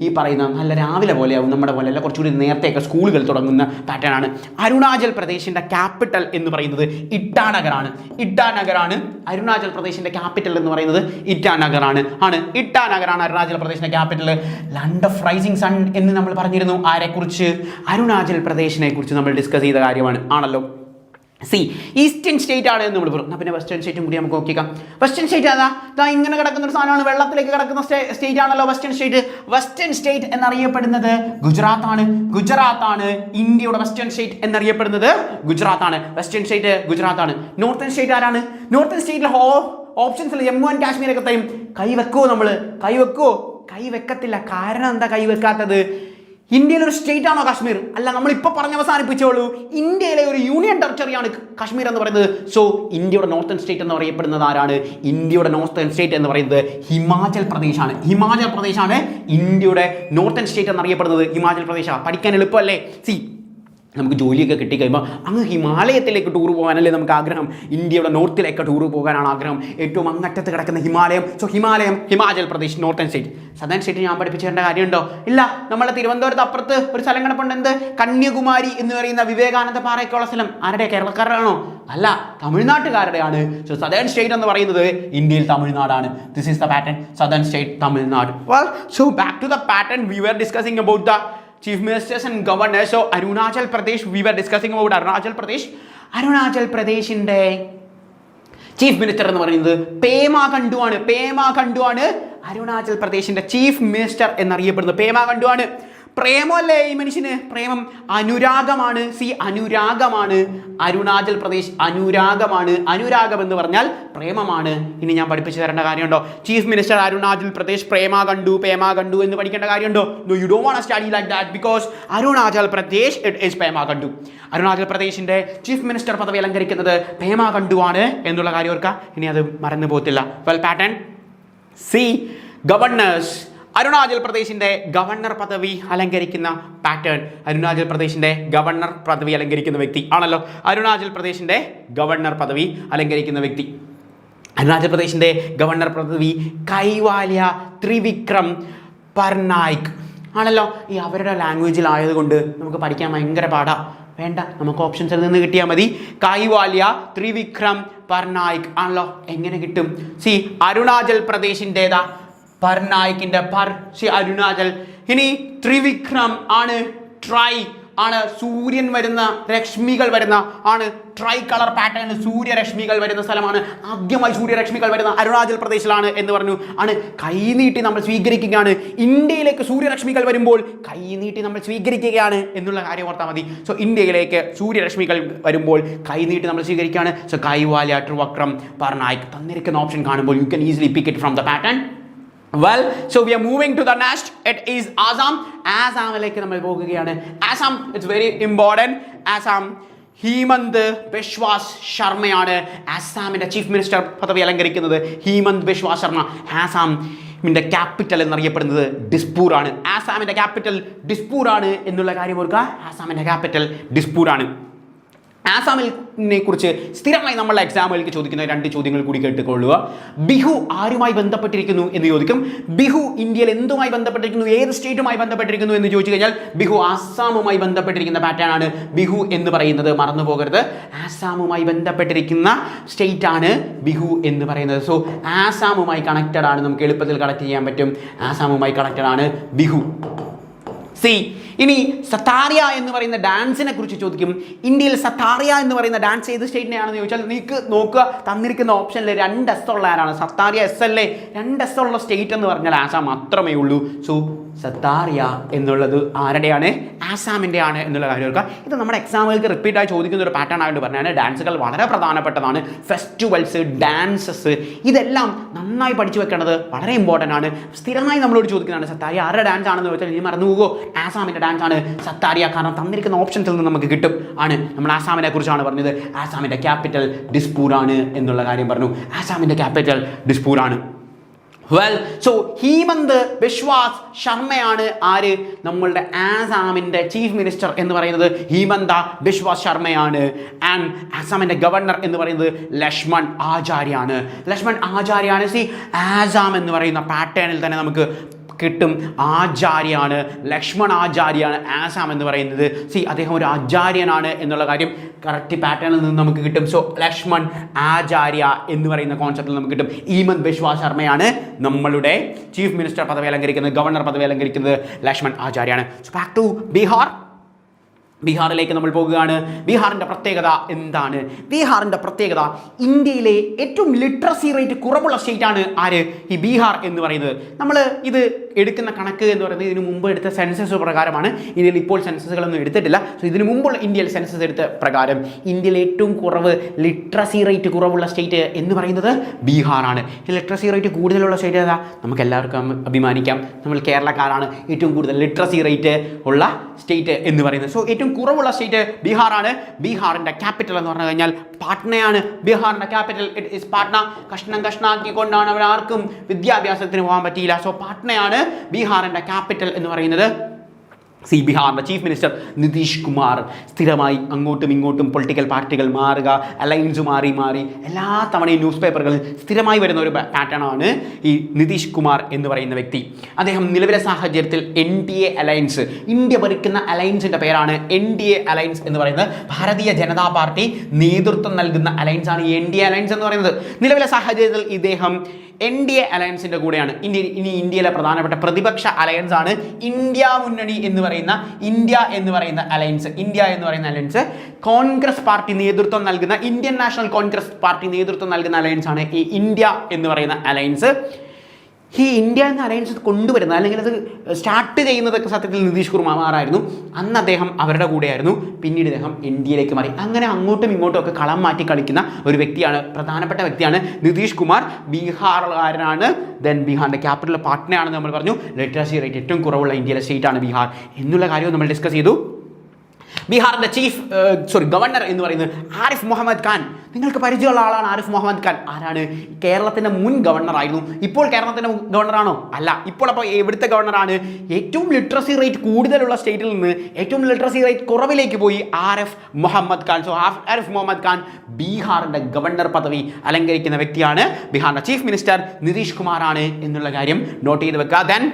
A: ഈ പറയുന്ന നല്ല രാവിലെ പോലെയാവും, നമ്മുടെ പോലെ അല്ല, കുറച്ചുകൂടി നേരത്തെയൊക്കെ സ്കൂളുകൾ തുടങ്ങുന്ന പാറ്റേൺ ആണ്. അരുണാചൽ പ്രദേശിൻ്റെ ക്യാപിറ്റൽ എന്ന് പറയുന്നത് ഇറ്റാനഗറാണ്. അരുണാചൽ പ്രദേശിൻ്റെ ക്യാപിറ്റൽ എന്ന് പറയുന്നത് ഇറ്റാനഗറാണ്. അരുണാചൽ പ്രദേശിൻ്റെ capital. Land of rising sun എന്ന് നമ്മൾ പറഞ്ഞിരുന്നു. ആരെക്കുറിച്ച്? അരുണാചൽ പ്രദേശിനെ കുറിച്ച് നമ്മൾ ഡിസ്കസ് ചെയ്ത കാര്യമാണ് ആണല്ലോ. ഈസ്റ്റേൺ സ്റ്റേറ്റ് ആണ് എന്ന് നമ്മൾ പറഞ്ഞു. പിന്നെ വെസ്റ്റേൺ സ്റ്റേറ്റും കൂടി നമുക്ക് നോക്കിക്കാം. വെസ്റ്റേൺ സ്റ്റേറ്റ് ഇങ്ങനെ കിടക്കുന്ന ഒരു സാധനമാണ്, വെള്ളത്തിലേക്ക് കിടക്കുന്ന സ്റ്റേറ്റ് ആണല്ലോ വെസ്റ്റേൺ സ്റ്റേറ്റ് എന്നറിയപ്പെടുന്നത് ഗുജറാത്ത് ആണ്. ഇന്ത്യയുടെ വെസ്റ്റേൺ സ്റ്റേറ്റ് എന്നറിയപ്പെടുന്നത് ഗുജറാത്ത് ആണ്. വെസ്റ്റേൺ സ്റ്റേറ്റ് ഗുജറാത്ത് ആണ്. നോർത്തേൺ സ്റ്റേറ്റ് ആരാണ്? നോർത്തേൺ സ്റ്റേറ്റിൽ ഓപ്ഷൻസിൽ ജമ്മു ആൻഡ് കാശ്മീരൊക്കെ തരും. കൈവെക്കത്തില്ല. കാരണം എന്താ കൈവെക്കാത്തത്? ഇന്ത്യയിലെ ഒരു സ്റ്റേറ്റ് ആണോ കാശ്മീർ? അല്ല, നമ്മളിപ്പോൾ പറഞ്ഞ് അവസാനിപ്പിച്ചോളൂ. ഇന്ത്യയിലെ ഒരു യൂണിയൻ ടെറിട്ടറിയാണ് കാശ്മീർ എന്ന് പറയുന്നത്. സോ ഇന്ത്യയുടെ നോർത്തേൺ സ്റ്റേറ്റ് എന്ന് പറയപ്പെടുന്നത് ആരാണ്? ഇന്ത്യയുടെ നോർത്തേൺ സ്റ്റേറ്റ് എന്ന് പറയുന്നത് ഹിമാചൽ പ്രദേശാണ്. ഇന്ത്യയുടെ നോർത്തേൺ സ്റ്റേറ്റ് എന്നറിയപ്പെടുന്നത് ഹിമാചൽ പ്രദേശാണ്. പഠിക്കാൻ എളുപ്പമല്ലേ? നമുക്ക് ജോലിയൊക്കെ കിട്ടിക്കഴിയുമ്പോൾ അങ്ങ് ഹിമാലയത്തിലേക്ക് ടൂർ പോകാനല്ലേ നമുക്ക് ആഗ്രഹം. ഇന്ത്യയുടെ നോർത്തിലേക്ക് ടൂർ പോകാനാണ് ആഗ്രഹം. ഏറ്റവും അങ്ങറ്റത്ത് കിടക്കുന്ന ഹിമാലയം. So Himachal Pradesh northern state. Southern state ഞാൻ പഠിപ്പിച്ചേണ്ട കാര്യമുണ്ടോ? ഇല്ല. നമ്മുടെ തിരുവനന്തപുരത്ത് അപ്പുറത്ത് ഒരു സ്ഥലം കിടപ്പുണ്ട്. എന്ത്? കന്യാകുമാരി എന്ന് പറയുന്ന വിവേകാനന്ദ പാറയൊക്കെയുള്ള സ്ഥലം. ആരുടെ? കേരളക്കാരുടെയാണോ? അല്ല, തമിഴ്നാട്ടുകാരുടെയാണ്. സോ സദേൺ സ്റ്റേറ്റ് എന്ന് പറയുന്നത് ഇന്ത്യയിൽ തമിഴ്നാടാണ്. This is the pattern. Southern state Tamil Nadu. So back to the pattern we were discussing about the Chief Ministers and Governors. So Arunachal Pradesh, we were discussing about Arunachal Pradesh. Arunachal Pradeshinde chief minister എന്ന് പറയുന്നത് പേമാ ഖണ്ഡു ആണ്. അരുണാചൽ പ്രദേശിന്റെ ചീഫ് മിനിസ്റ്റർ എന്നറിയപ്പെടുന്നത് പേമാ ഖണ്ഡു ആണ്. പ്രേമല്ലേ ഈ മനുഷ്യന്? പ്രേമം അനുരാഗമാണ്. അനുരാഗമാണ്. അരുണാചൽ പ്രദേശ് അനുരാഗമാണ്. അനുരാഗം എന്ന് പറഞ്ഞാൽ പ്രേമമാണ്. ഇനി ഞാൻ പഠിപ്പിച്ചു തരേണ്ട കാര്യമുണ്ടോ? ചീഫ് മിനിസ്റ്റർ അരുണാചൽ പ്രദേശ് പേമാ ഖണ്ഡു എന്ന് പഠിക്കേണ്ട കാര്യമുണ്ടോ? No, you don't want to study like that because Arunachal Pradesh it is Pema Khandu. Arunachal പ്രദേശിന്റെ ചീഫ് മിനിസ്റ്റർ പദവി അലങ്കരിക്കുന്നത് പേമാ ഖണ്ഡു ആണ് എന്നുള്ള കാര്യം ഓർക്കുക. ഇനി അത് മറന്നു പോകത്തില്ല. Well pattern see governors. Arunachal പ്രദേശിന്റെ ഗവർണർ പദവി അലങ്കരിക്കുന്ന പാറ്റേൺ. അരുണാചൽ പ്രദേശിന്റെ ഗവർണർ പദവി അലങ്കരിക്കുന്ന വ്യക്തി ആണല്ലോ. അരുണാചൽ പ്രദേശിന്റെ ഗവർണർ പദവി അലങ്കരിക്കുന്ന വ്യക്തി. അരുണാചൽ പ്രദേശിന്റെ ഗവർണർ പദവി കൈവാല്യ ത്രിവിക്രം പർനായിക് ആണല്ലോ. ഈ അവരുടെ ലാംഗ്വേജിലായതുകൊണ്ട് നമുക്ക് പഠിക്കാൻ ഭയങ്കര പാടാ. വേണ്ട, നമുക്ക് ഓപ്ഷൻസിൽ നിന്ന് കിട്ടിയാൽ മതി. കൈവാല്യ ത്രിവിക്രം പർനായിക് ആണല്ലോ. എങ്ങനെ കിട്ടും? അരുണാചൽ പ്രദേശിൻ്റെതാ പർനായിക്കിന്റെ അരുണാചൽ. ഇനി ത്രിവിക്രം ആണ് ട്രൈ ആണ്, സൂര്യൻ വരുന്ന രശ്മികൾ വരുന്ന ആണ്. ട്രൈ കളർ പാറ്റേൺ, സൂര്യരശ്മികൾ വരുന്ന സ്ഥലമാണ്. ആദ്യമായി സൂര്യരശ്മികൾ വരുന്ന അരുണാചൽ പ്രദേശിലാണ് എന്ന് പറഞ്ഞു. ആണ് കൈനീട്ടി നമ്മൾ സ്വീകരിക്കുകയാണ്. ഇന്ത്യയിലേക്ക് സൂര്യരശ്മികൾ വരുമ്പോൾ കൈനീട്ടി നമ്മൾ സ്വീകരിക്കുകയാണ് എന്നുള്ള കാര്യം ഓർത്താൽ മതി. ഇന്ത്യയിലേക്ക് സൂര്യരശ്മികൾ വരുമ്പോൾ കൈനീട്ടി നമ്മൾ സ്വീകരിക്കുകയാണ്. കൈവാല്യ ത്രിവിക്രം പർനായിക് തന്നിരിക്കുന്ന ഓപ്ഷൻ കാണുമ്പോൾ U can easily pick it from the pattern. Well, so we are moving to the next. It is Assam. Assamലേക്ക് നമ്മൾ പോകുകയാണ്. Assam, it's very important. Assam ഹീമന്ത് Biswas ശർമ്മയാണ് ആസാമിന്റെ ചീഫ് മിനിസ്റ്റർ പദവി അലങ്കരിക്കുന്നത്. ഹീമന്ത് ബിശ്വാസ് ശർമ്മ. ആസാമിന്റെ ക്യാപിറ്റൽ എന്നറിയപ്പെടുന്നത് ഡിസ്പൂർ ആണ്. ആസാമിന്റെ ക്യാപിറ്റൽ ഡിസ്പൂർ ആണ് എന്നുള്ള കാര്യം ഓർക്കുക. ആസാമിന്റെ ക്യാപിറ്റൽ ഡിസ്പൂർ ആണ്. ആസാമിനെ കുറിച്ച് സ്ഥിരമായി നമ്മൾ എക്സാമുകൾക്ക് ചോദിക്കുന്ന 2 ചോദ്യങ്ങൾ കൂടി കേട്ടുകൊള്ളുക. ബിഹു ആരുമായി ബന്ധപ്പെട്ടിരിക്കുന്നു എന്ന് ചോദിക്കും. ബിഹു ഇന്ത്യയിൽ എന്തുമായി ബന്ധപ്പെട്ടിരിക്കുന്നു, ഏത് സ്റ്റേറ്റുമായി ബന്ധപ്പെട്ടിരിക്കുന്നു എന്ന് ചോദിച്ചു കഴിഞ്ഞാൽ ബിഹു ആസാമുമായി ബന്ധപ്പെട്ടിരിക്കുന്ന പാറ്റേൺ ആണ് ബിഹു എന്ന് പറയുന്നത്. മറന്നു പോകരുത്, ആസാമുമായി ബന്ധപ്പെട്ടിരിക്കുന്ന സ്റ്റേറ്റ് ആണ് ബിഹു എന്ന് പറയുന്നത്. ആസാമുമായി കണക്റ്റഡ് ആണ്, നമുക്ക് എളുപ്പത്തിൽ കണക്ട് ചെയ്യാൻ പറ്റും. ആസാമുമായി കണക്റ്റഡ് ആണ് ബിഹു. ഇനി സത്താറിയ എന്ന് പറയുന്ന ഡാൻസിനെ കുറിച്ച് ചോദിക്കും. ഇന്ത്യയിൽ സത്താറിയ എന്ന് പറയുന്ന ഡാൻസ് ഏത് സ്റ്റേറ്റിനെയാണെന്ന് ചോദിച്ചാൽ നിങ്ങൾക്ക് നോക്കുക, തന്നിരിക്കുന്ന ഓപ്ഷനിൽ 2 S ഉള്ള ആരാണ്? സത്താറിയ S അല്ലേ? 2 S ഉള്ള സ്റ്റേറ്റ് എന്ന് പറഞ്ഞാൽ ആസാം മാത്രമേ ഉള്ളൂ. സത്താറിയ എന്നുള്ളത് ആരുടെയാണ്? ആസാമിൻ്റെ ആണ് എന്നുള്ള കാര്യം ഓർക്കുക. ഇത് നമ്മുടെ എക്സാമുകൾക്ക് റിപ്പീറ്റായി ചോദിക്കുന്ന ഒരു പാറ്റേൺ ആയിട്ട് പറഞ്ഞാൽ ഡാൻസുകൾ വളരെ പ്രധാനപ്പെട്ടതാണ്. ഫെസ്റ്റിവൽസ്, ഡാൻസസ്, ഇതെല്ലാം നന്നായി പഠിച്ചു വെക്കേണ്ടത് വളരെ ഇമ്പോർട്ടൻ്റ് ആണ്. സ്ഥിരമായി നമ്മളോട് ചോദിക്കുന്നതാണ് സത്താറിയ ആരുടെ ഡാൻസ് ആണെന്ന് ചോദിച്ചാൽ ഇനി മറന്നു പോകുമോ? ആസാമിൻ്റെ ഡാൻസ് ആണ് സത്താറിയ. കാരണം തന്നിരിക്കുന്ന ഓപ്ഷൻസിൽ നിന്ന് നമുക്ക് കിട്ടും. ആണ് നമ്മൾ ആസാമിനെ കുറിച്ചാണ് പറഞ്ഞത്. ആസാമിൻ്റെ ക്യാപിറ്റൽ ഡിസ്പൂർ ആണ് എന്നുള്ള കാര്യം പറഞ്ഞു. ആസാമിൻ്റെ ക്യാപിറ്റൽ ഡിസ്പൂർ ആണ്. വെൽ, ഹീമന്ത് ബിശ്വാസ് ശർമ്മയാണ് ആര്? നമ്മളുടെ ആസാമിൻ്റെ ചീഫ് മിനിസ്റ്റർ എന്ന് പറയുന്നത് ഹീമന്ത ബിശ്വാസ് ശർമ്മയാണ്. ആൻഡ് ആസാമിൻ്റെ ഗവർണർ എന്ന് പറയുന്നത് ലക്ഷ്മൺ ആചാര്യാണ്. ലക്ഷ്മൺ ആചാര്യാണ്. ആസാം എന്ന് പറയുന്ന പാറ്റേണിൽ തന്നെ നമുക്ക് കിട്ടും. ആചാര്യാണ്, ലക്ഷ്മൺ ആചാര്യാണ് ആസാം എന്ന് പറയുന്നത്. അദ്ദേഹം ഒരു ആചാര്യനാണ് എന്നുള്ള കാര്യം കറക്റ്റ് പാറ്റേണിൽ നിന്ന് നമുക്ക് കിട്ടും. ലക്ഷ്മൺ ആചാര്യ എന്ന് പറയുന്ന കോൺസെപ്റ്റിൽ നമുക്ക് കിട്ടും. ഹീമന്ത് ബിശ്വാസ് ശർമ്മയാണ് നമ്മളുടെ ചീഫ് മിനിസ്റ്റർ പദവി അലങ്കരിക്കുന്നത്. ഗവർണർ പദവി അലങ്കരിക്കുന്നത് ലക്ഷ്മൺ ആചാര്യാണ്. Back to Bihar. ബീഹാറിലേക്ക് നമ്മൾ പോകുകയാണ്. ബീഹാറിൻ്റെ പ്രത്യേകത എന്താണ്? ബീഹാറിൻ്റെ പ്രത്യേകത ഇന്ത്യയിലെ ഏറ്റവും ലിറ്ററസി റേറ്റ് കുറവുള്ള സ്റ്റേറ്റാണ് ആര്? ഈ ബീഹാർ എന്ന് പറയുന്നത്. നമ്മൾ ഇത് എടുക്കുന്ന കണക്ക് എന്ന് പറയുന്നത് ഇതിനു മുമ്പ് എടുത്ത സെൻസസ് പ്രകാരമാണ്. ഇന്ത്യയിൽ ഇപ്പോൾ സെൻസസുകളൊന്നും എടുത്തിട്ടില്ല. ഇതിനു മുമ്പുള്ള ഇന്ത്യയിൽ സെൻസസ് എടുത്ത പ്രകാരം ഇന്ത്യയിൽ ഏറ്റവും കുറവ് ലിറ്ററസി റേറ്റ് കുറവുള്ള സ്റ്റേറ്റ് എന്ന് പറയുന്നത് ബീഹാറാണ്. ഈ ലിറ്ററസി റേറ്റ് കൂടുതലുള്ള സ്റ്റേറ്റ് ഏതാ? നമുക്ക് എല്ലാവർക്കും അഭിമാനിക്കാം, നമ്മൾ കേരളക്കാരാണ് ഏറ്റവും കൂടുതൽ ലിറ്ററസി റേറ്റ് ഉള്ള സ്റ്റേറ്റ് എന്ന് പറയുന്നത്. ഏറ്റവും കുറവുള്ള സ്റ്റേറ്റ് ബീഹാറാണ്. ബീഹാറിൻ്റെ ക്യാപിറ്റൽ എന്ന് പറഞ്ഞു കഴിഞ്ഞാൽ പാട്നയാണ്. ബീഹാറിൻ്റെ ക്യാപിറ്റൽ ഇറ്റ് ഈസ് പാട്ന. കഷ്ണാക്കിക്കൊണ്ടാണ് അവർ ആർക്കും വിദ്യാഭ്യാസത്തിന് പോകാൻ പറ്റിയില്ല. പാട്നയാണ് ബീഹാറിൻ്റെ ക്യാപിറ്റൽ എന്ന് പറയുന്നത്. ബീഹാറിൻ്റെ ചീഫ് മിനിസ്റ്റർ നിതീഷ് കുമാർ. സ്ഥിരമായി അങ്ങോട്ടും ഇങ്ങോട്ടും പൊളിറ്റിക്കൽ പാർട്ടികൾ മാറുക, അലയൻസ് മാറി എല്ലാ തവണയും ന്യൂസ് പേപ്പറുകളിൽ സ്ഥിരമായി വരുന്ന ഒരു പാറ്റേണാണ് ഈ നിതീഷ് കുമാർ എന്ന് പറയുന്ന വ്യക്തി. അദ്ദേഹം നിലവിലെ സാഹചര്യത്തിൽ NDA അലയൻസ്, ഇന്ത്യ ഭരിക്കുന്ന അലയൻസിൻ്റെ പേരാണ് NDA അലയൻസ് എന്ന് പറയുന്നത്. ഭാരതീയ ജനതാ പാർട്ടി നേതൃത്വം നൽകുന്ന അലയൻസ് ആണ് ഈ NDA അലയൻസ് എന്ന് പറയുന്നത്. നിലവിലെ സാഹചര്യത്തിൽ ഇദ്ദേഹം NDA അലയൻസിൻ്റെ കൂടെയാണ്. ഇന്ത്യയിലെ പ്രധാനപ്പെട്ട പ്രതിപക്ഷ അലയൻസ് ആണ് ഇന്ത്യ മുന്നണി എന്ന് പറയുന്ന ഇന്ത്യ എന്ന് പറയുന്ന അലയൻസ്. കോൺഗ്രസ് പാർട്ടി നേതൃത്വം നൽകുന്ന, ഇന്ത്യൻ നാഷണൽ കോൺഗ്രസ് പാർട്ടി നേതൃത്വം നൽകുന്ന അലയൻസ് ആണ് ഈ ഇന്ത്യ എന്ന് പറയുന്ന അലയൻസ്. ഈ ഇന്ത്യ എന്ന അലയൻസ് കൊണ്ടുവരുന്നത് അല്ലെങ്കിൽ അത് സ്റ്റാർട്ട് ചെയ്യുന്നതൊക്കെ സത്യത്തിൽ നിതീഷ് കുമാറായിരുന്നു. അന്ന് അദ്ദേഹം അവരുടെ കൂടെയായിരുന്നു. പിന്നീട് അദ്ദേഹം ഇന്ത്യയിലേക്ക് മാറി. അങ്ങനെ അങ്ങോട്ടും ഇങ്ങോട്ടും ഒക്കെ കളം മാറ്റി കളിക്കുന്ന ഒരു വ്യക്തിയാണ്, പ്രധാനപ്പെട്ട വ്യക്തിയാണ് നിതീഷ് കുമാർ. ബീഹാറുകാരനാണ്. ദെൻ ബീഹാറിൻ്റെ ക്യാപിറ്റൽ പാട്നയാണെന്ന് നമ്മൾ പറഞ്ഞു. ലിറ്ററസി റേറ്റ് ഏറ്റവും കുറവുള്ള ഇന്ത്യയിലെ സ്റ്റേറ്റാണ് ബീഹാർ എന്നുള്ള കാര്യവും നമ്മൾ ഡിസ്കസ് ചെയ്തു. ബീഹാറിൻ്റെ ഗവർണർ എന്ന് പറയുന്നത് ആരിഫ് മുഹമ്മദ് ഖാൻ. നിങ്ങൾക്ക് പരിചയമുള്ള ആളാണ് ആരിഫ് മുഹമ്മദ് ഖാൻ. ആരാണ്? കേരളത്തിൻ്റെ മുൻ ഗവർണറായിരുന്നു. ഇപ്പോൾ കേരളത്തിൻ്റെ ഗവർണറാണോ? അല്ല. ഇപ്പോൾ അപ്പോൾ എവിടുത്തെ ഗവർണറാണ്? ഏറ്റവും ലിറ്ററസി റേറ്റ് കൂടുതലുള്ള സ്റ്റേറ്റിൽ നിന്ന് ഏറ്റവും ലിറ്ററസി റേറ്റ് കുറവിലേക്ക് പോയി ആരിഫ് മുഹമ്മദ് ഖാൻ. ആരിഫ് മുഹമ്മദ് ഖാൻ ബീഹാറിൻ്റെ ഗവർണർ പദവി അലങ്കരിക്കുന്ന വ്യക്തിയാണ്. ബീഹാറിൻ്റെ ചീഫ് മിനിസ്റ്റർ നിതീഷ് കുമാറാണ് എന്നുള്ള കാര്യം നോട്ട് ചെയ്ത് വെക്കുക. ദെൻ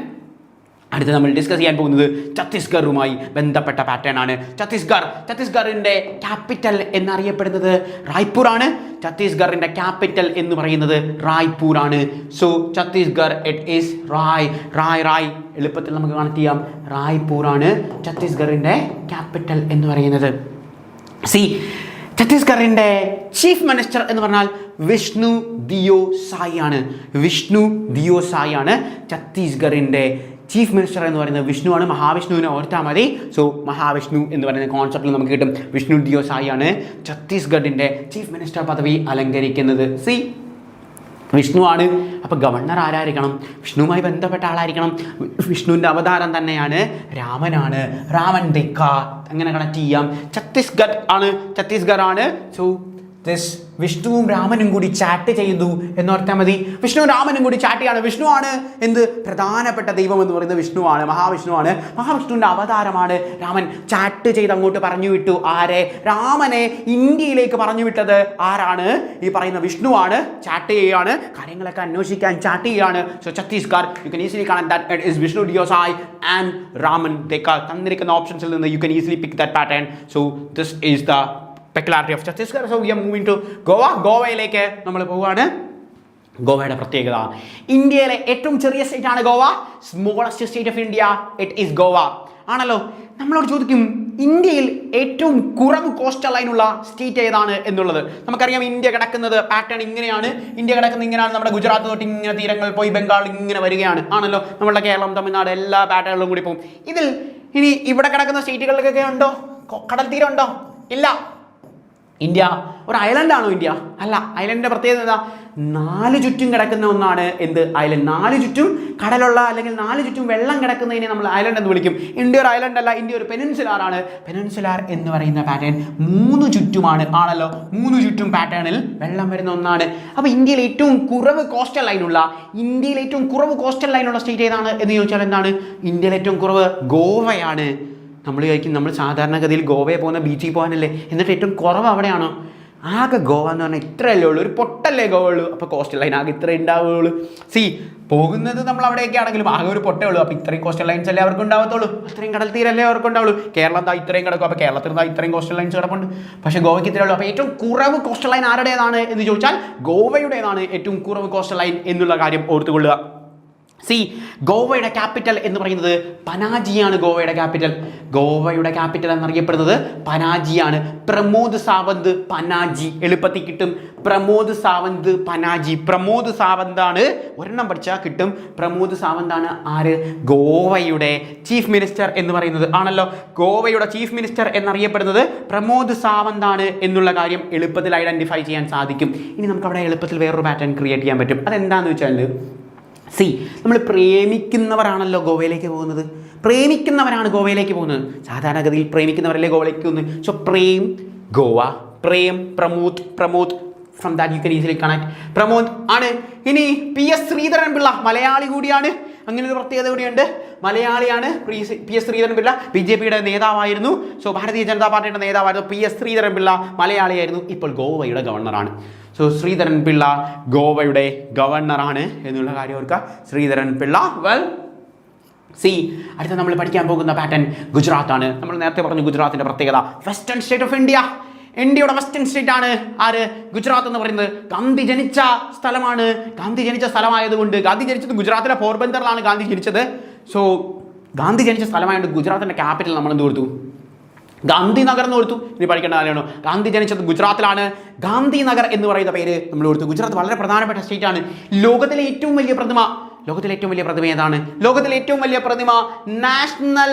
A: അടുത്ത് നമ്മൾ ഡിസ്കസ് ചെയ്യാൻ പോകുന്നത് ഛത്തീസ്ഗറുമായി ബന്ധപ്പെട്ട പാറ്റേൺ ആണ്. ഛത്തീസ്ഗറിൻ്റെ ക്യാപിറ്റൽ എന്നറിയപ്പെടുന്നത് റായ്പൂരാണ്. ഛത്തീസ്ഗറിൻ്റെ ക്യാപിറ്റൽ എന്ന് പറയുന്നത് റായ്പൂരാണ്. So Chhattisgarh it is Rai എളുപ്പത്തിൽ നമുക്ക് കണക്ട് ചെയ്യാം. റായ്പൂരാണ് ഛത്തീസ്ഗറിൻ്റെ ക്യാപിറ്റൽ എന്ന് പറയുന്നത്. ഛത്തീസ്ഗറിൻ്റെ ചീഫ് മിനിസ്റ്റർ എന്ന് പറഞ്ഞാൽ വിഷ്ണു ദിയോ സായി ആണ്. ഛത്തീസ്ഗറിൻ്റെ ചീഫ് മിനിസ്റ്റർ എന്ന് പറയുന്നത് വിഷ്ണുവാണ്. മഹാവിഷ്ണുവിനെ ഓർത്താൽ മതി. സോ മഹാവിഷ്ണു എന്ന് പറയുന്ന കോൺസെപ്റ്റിൽ നമുക്ക് കിട്ടും. വിഷ്ണു ദിയോ സായി ആണ് ഛത്തീസ്ഗഡിൻ്റെ ചീഫ് മിനിസ്റ്റർ പദവി അലങ്കരിക്കുന്നത്. വിഷ്ണുവാണ്. അപ്പോൾ ഗവർണർ ആരായിരിക്കണം? വിഷ്ണുവുമായി ബന്ധപ്പെട്ട ആളായിരിക്കണം. വിഷ്ണുവിൻ്റെ അവതാരം തന്നെയാണ് രാമനാണ്. രാമൻ ദേക്ക അങ്ങനെ കണക്ട് ചെയ്യാം. ഛത്തീസ്ഗഡ് ആണ്. സോ വിഷ്ണുവും രാമനും കൂടി ചാറ്റ് ചെയ്തു എന്നോർത്താൽ മതി. വിഷ്ണുവും രാമനും കൂടി ചാറ്റ് ചെയ്യാണ്. വിഷ്ണുവാണ് എന്ത്? പ്രധാനപ്പെട്ട ദൈവം എന്ന് പറയുന്നത് വിഷ്ണുവാണ്, മഹാവിഷ്ണുവാണ്. മഹാവിഷ്ണുവിൻ്റെ അവതാരമാണ് രാമൻ. ചാറ്റ് ചെയ്ത് അങ്ങോട്ട് പറഞ്ഞു വിട്ടു. ആരെ? രാമനെ ഇന്ത്യയിലേക്ക് പറഞ്ഞു വിട്ടത് ആരാണ്? ഈ പറയുന്ന വിഷ്ണുവാണ്. ചാറ്റ് ചെയ്യുകയാണ്, കാര്യങ്ങളൊക്കെ അന്വേഷിക്കാൻ ചാറ്റ് ചെയ്യുകയാണ്. So Chhattisgarh you can easily കാണാൻ that it is Vishnu Deo Sai and Raman Deka. തന്നിരിക്കുന്ന ഓപ്ഷൻസിൽ നിന്ന് you can easily pick that pattern. So this is the peculiarity of Chhattisgarh. So we are moving to Goa. ഗോവയിലേക്ക് നമ്മൾ പോവുകയാണ്. ഗോവയുടെ പ്രത്യേകത, ഇന്ത്യയിലെ ഏറ്റവും ചെറിയ സ്റ്റേറ്റ് ആണ് Goa. Smallest state of India it is Goa ആണല്ലോ. നമ്മളോട് ചോദിക്കും ഇന്ത്യയിൽ ഏറ്റവും കുറവ് കോസ്റ്റൽ ലൈനുള്ള സ്റ്റേറ്റ് ഏതാണ് എന്നുള്ളത്. നമുക്കറിയാം ഇന്ത്യ കിടക്കുന്നത് പാറ്റേൺ ഇങ്ങനെയാണ്. ഇന്ത്യ കിടക്കുന്നത് ഇങ്ങനെയാണ്. നമ്മുടെ ഗുജറാത്ത് തൊട്ട് ഇങ്ങനെ തീരങ്ങൾ പോയി ബംഗാൾ ഇങ്ങനെ വരികയാണ് ആണല്ലോ. നമ്മളുടെ കേരളം, തമിഴ്നാട് എല്ലാ പാറ്റേണിലും കൂടി പോകും. ഇതിൽ ഇനി ഇവിടെ കിടക്കുന്ന സ്റ്റേറ്റുകൾക്കൊക്കെ ഉണ്ടോ കടൽ തീരം? ഉണ്ടോ? ഇല്ല. ഇന്ത്യ ഒരു ഐലൻഡാണോ ഇന്ത്യ? അല്ല. ഐലൻഡിൻ്റെ പ്രത്യേകത എന്താ? 4 ചുറ്റും കിടക്കുന്ന ഒന്നാണ് എന്ത്? ഐലൻഡ്. 4 ചുറ്റും കടലുള്ള അല്ലെങ്കിൽ 4 ചുറ്റും വെള്ളം കിടക്കുന്നതിനെ നമ്മൾ ഐലൻഡ് എന്ന് വിളിക്കും. ഇന്ത്യ ഒരു ഐലൻഡ് അല്ല, ഇന്ത്യ ഒരു പെനിൻസുലാറാണ്. പെനിൻസുലാർ എന്ന് പറയുന്ന പാറ്റേൺ 3 ചുറ്റുമാണ് ആണല്ലോ. 3 ചുറ്റും പാറ്റേണിൽ വെള്ളം വരുന്ന ഒന്നാണ്. അപ്പോൾ ഇന്ത്യയിൽ ഏറ്റവും കുറവ് കോസ്റ്റൽ ലൈനുള്ള സ്റ്റേറ്റ് ഏതാണ് എന്ന് ചോദിച്ചാൽ എന്താണ്? ഇന്ത്യയിൽ ഏറ്റവും കുറവ് ഗോവയാണ്. നമ്മൾ ചോദിക്കും, നമ്മൾ സാധാരണഗതിയിൽ ഗോവയെ പോകുന്ന ബീച്ചിൽ പോകാനല്ലേ, എന്നിട്ട് ഏറ്റവും കുറവ് അവിടെയാണോ? ആകെ ഗോവ എന്ന് പറഞ്ഞാൽ ഇത്രയല്ലേ ഉള്ളൂ, ഒരു പൊട്ടല്ലേ ഗോവ ഉള്ളൂ. അപ്പോൾ കോസ്റ്റൽ ലൈൻ ആകെ ഇത്ര ഉണ്ടാവുകയുള്ളൂ. പോകുന്നത് നമ്മൾ അവിടെയൊക്കെ ആണെങ്കിലും ആകെ ഒരു പൊട്ടേ ഉള്ളൂ. അപ്പോൾ ഇത്രയും കോസ്റ്റൽ ലൈൻസ് അല്ലേ അവർക്ക് ഉണ്ടാവത്തുള്ളൂ, അത്രയും കടൽ തീരല്ലേ അവർക്ക് ഉണ്ടാവുള്ളൂ. കേരളം എന്താ ഇത്രയും കിടക്കും, അപ്പോൾ കേരളത്തിൽ എന്താ ഇത്രയും കോസ്റ്റൽ ലൈൻസ് കിടപ്പുണ്ട്, പക്ഷേ ഗോവയ്ക്ക് ഇത്രയേ ഉള്ളൂ. അപ്പോൾ ഏറ്റവും കുറവ് കോസ്റ്റൽ ലൈൻ ആരുടേതാണ് എന്ന് ചോദിച്ചാൽ ഗോവയുടേതാണ് ഏറ്റവും കുറവ് കോസ്റ്റൽ ലൈൻ എന്നുള്ള കാര്യം ഓർത്തുകൊള്ളുക. ഗോവയുടെ ക്യാപിറ്റൽ എന്ന് പറയുന്നത് പനാജിയാണ്. ഗോവയുടെ ക്യാപിറ്റൽ എന്നറിയപ്പെടുന്നത് പനാജിയാണ്. പ്രമോദ് സാവന്ത് പനാജി എളുപ്പത്തിൽ കിട്ടും. പ്രമോദ് സാവന്ത് പനാജി. പ്രമോദ് സാവന്താണ്, ഒരെണ്ണം പഠിച്ചാൽ കിട്ടും. പ്രമോദ് സാവന്താണ് ആര്? ഗോവയുടെ ചീഫ് മിനിസ്റ്റർ എന്ന് പറയുന്നത് ആണല്ലോ. ഗോവയുടെ ചീഫ് മിനിസ്റ്റർ എന്നറിയപ്പെടുന്നത് പ്രമോദ് സാവന്താണ് എന്നുള്ള കാര്യം എളുപ്പത്തിൽ ഐഡന്റിഫൈ ചെയ്യാൻ സാധിക്കും. ഇനി നമുക്ക് അവിടെ എളുപ്പത്തിൽ വേറൊരു പാറ്റേൺ ക്രിയേറ്റ് ചെയ്യാൻ പറ്റും. അതെന്താണെന്ന് വെച്ചാൽ നമ്മൾ പ്രേമിക്കുന്നവരാണല്ലോ ഗോവയിലേക്ക് പോകുന്നത്. സാധാരണഗതിയിൽ പ്രേമിക്കുന്നവരല്ലേ ഗോവയിലേക്ക് പോകുന്നത്. So Prem Goa, Prem Pramod from that you can easily connect. Pramod ആണ്. ഇനി PS ശ്രീധരൻ പിള്ള മലയാളി കൂടിയാണ്. അങ്ങനെ ഒരു പ്രത്യേകത കൂടിയുണ്ട്. മലയാളിയാണ്. PS ശ്രീധരൻ പിള്ള BJPയുടെ നേതാവായിരുന്നു. സോ ഭാരതീയ ജനതാ പാർട്ടിയുടെ നേതാവായിരുന്നു. PS ശ്രീധരൻ പിള്ള മലയാളിയായിരുന്നു. ഇപ്പോൾ ഗോവയുടെ ഗവർണറാണ്. സോ ശ്രീധരൻ പിള്ള ഗോവയുടെ ഗവർണറാണ് എന്നുള്ള കാര്യം ഓർക്കുക. ശ്രീധരൻ പിള്ള. അടുത്ത നമ്മൾ പഠിക്കാൻ പോകുന്ന പാറ്റേൺ ഗുജറാത്താണ്. നമ്മൾ നേരത്തെ പറഞ്ഞു ഗുജറാത്തിൻ്റെ പ്രത്യേകത വെസ്റ്റേൺ സ്റ്റേറ്റ് ഓഫ് ഇന്ത്യ. ഇന്ത്യയുടെ വെസ്റ്റേൺ സ്റ്റേറ്റ് ആണ് ആര്? ഗുജറാത്ത് എന്ന് പറയുന്നത്. ഗാന്ധി ജനിച്ച സ്ഥലമായതുകൊണ്ട്, ഗാന്ധി ജനിച്ചത് ഗുജറാത്തിലെ പോർബന്തറിലാണ് ഗാന്ധി ജനിച്ചത്. സോ ഗാന്ധി ജനിച്ച സ്ഥലമായതുകൊണ്ട് ഗുജറാത്തിൻ്റെ ക്യാപിറ്റൽ നമ്മൾ എന്ത് കൊടുത്തു? ഗാന്ധിനഗർ എന്ന് കൊടുത്തു. ഇനി പഠിക്കേണ്ട കാര്യമാണോ? ഗാന്ധി ജനിച്ചത് ഗുജറാത്തിലാണ്. ഗാന്ധിനഗർ എന്ന് പറയുന്ന പേര് നമ്മൾ കൊടുത്തു. ഗുജറാത്ത് വളരെ പ്രധാനപ്പെട്ട സ്റ്റേറ്റ് ആണ്. ലോകത്തിലെ ഏറ്റവും വലിയ പ്രതിമ ലോകത്തിലെ ഏറ്റവും വലിയ പ്രതിമ ഏതാണ്? ലോകത്തിലെ ഏറ്റവും വലിയ പ്രതിമ നാഷണൽ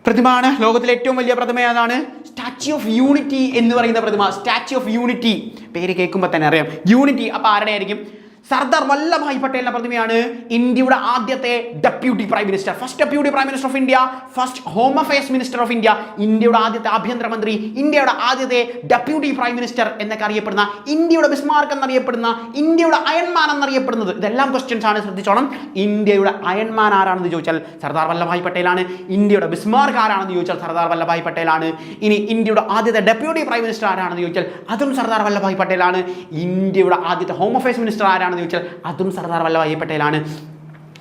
A: പ്രതിമയാണ്. ലോകത്തിലെ ഏറ്റവും വലിയ പ്രതിമ ഏതാണ്? സ്റ്റാച്യു ഓഫ് യൂണിറ്റി എന്ന് പറയുന്ന പ്രതിമ. സ്റ്റാച്യു ഓഫ് യൂണിറ്റി പേര് കേൾക്കുമ്പോൾ തന്നെ അറിയാം. യൂണിറ്റി അപ്പോൾ ആരുടെ ആയിരിക്കും? സർദാർ വല്ലഭായ് പട്ടേലിന്റെ പ്രതിമയാണ്. ഇന്ത്യയുടെ ആദ്യത്തെ deputy prime minister, first deputy prime minister of India, first home affairs minister of India, ഇന്ത്യയുടെ ആദ്യത്തെ ആഭ്യന്തരമന്ത്രി, ഇന്ത്യയുടെ ആദ്യത്തെ ഡെപ്യൂട്ടി പ്രൈം മിനിസ്റ്റർ എന്നൊക്കെ അറിയപ്പെടുന്ന, ഇന്ത്യയുടെ ബിസ്മാർക്ക് എന്നറിയപ്പെടുന്ന, ഇന്ത്യയുടെ അയൺമാൻ എന്നറിയപ്പെടുന്നത്. ഇതെല്ലാം ക്വസ്റ്റ്യൻസ് ആണ്, ശ്രദ്ധിച്ചോണം. ഇന്ത്യയുടെ അയൺമാൻ ആരാണെന്ന് ചോദിച്ചാൽ സർദാർ വല്ലഭായ് പട്ടേലാണ്. ഇന്ത്യയുടെ ബിസ്മാർക്ക് ആരാണെന്ന് ചോദിച്ചാൽ സർദാർ വല്ലഭായ് പട്ടേലാണ്. ഇനി ഇന്ത്യയുടെ ആദ്യത്തെ ഡെപ്യൂട്ടി പ്രൈം മിനിസ്റ്റർ ആരാണെന്ന് ചോദിച്ചാൽ അതും സർദാർ വല്ലഭായ് പട്ടേലാണ്. ഇന്ത്യയുടെ ആദ്യത്തെ ഹോം അഫയേഴ്സ് മിനിസ്റ്റർ ആരാണ് ചോദിച്ചാൽ അതും സർദാർ വല്ലഭായ് പട്ടേലാണ്.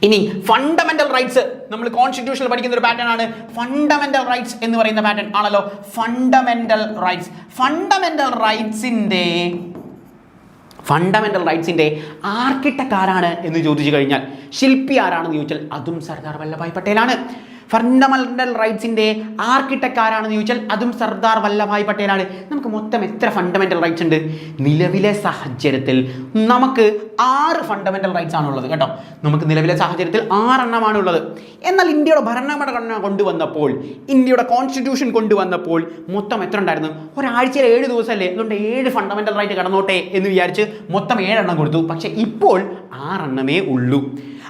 A: ഇനി ഫണ്ടമെന്റൽ റൈറ്റ്സ്, നമ്മൾ കോൺസ്റ്റിറ്റ്യൂഷനിൽ പഠിക്കുന്ന ഒരു പാറ്റേൺ ആണ് ഫണ്ടമെന്റൽ റൈറ്റ്സ് എന്ന് പറയുന്ന പാറ്റേൺ ആണല്ലോ. ഫണ്ടമെന്റൽ റൈറ്റ്സിന്റെ ആർക്കിടെക്ട് ആരാണ് എന്ന് ചോദിച്ചു കഴിഞ്ഞാൽ, ശില്പി ആരാണെന്ന് ചോദിച്ചാൽ അതും സർദാർ വല്ലഭായ് പട്ടേലാണ്. ഫണ്ടമെന്റൽ റൈറ്റ്സിന്റെ ആർക്കിടെക്ട് ആരാണെന്ന് ചോദിച്ചാൽ അതും സർദാർ വല്ലഭായ് പട്ടേലാണ്. നമുക്ക് മൊത്തം എത്ര ഫണ്ടമെന്റൽ റൈറ്റ്സ് ഉണ്ട്? നിലവിലെ സാഹചര്യത്തിൽ നമുക്ക് 6 ഫണ്ടമെന്റൽ റൈറ്റ്സ് ആണുള്ളത് കേട്ടോ. നമുക്ക് നിലവിലെ സാഹചര്യത്തിൽ 6 എണ്ണമാണ് ഉള്ളത്. എന്നാൽ ഇന്ത്യയുടെ ഭരണഘടന കൊണ്ടുവന്നപ്പോൾ, ഇന്ത്യയുടെ കോൺസ്റ്റിറ്റ്യൂഷൻ കൊണ്ടുവന്നപ്പോൾ മൊത്തം എത്ര ഉണ്ടായിരുന്നു? ഒരാഴ്ചയിൽ 7 ദിവസമല്ലേ, അതുകൊണ്ട് 7 ഫണ്ടമെന്റൽ റൈറ്റ് കടന്നോട്ടെ എന്ന് വിചാരിച്ച് മൊത്തം 7 എണ്ണം കൊടുത്തു. പക്ഷെ ഇപ്പോൾ 6 എണ്ണമേ ഉള്ളൂ.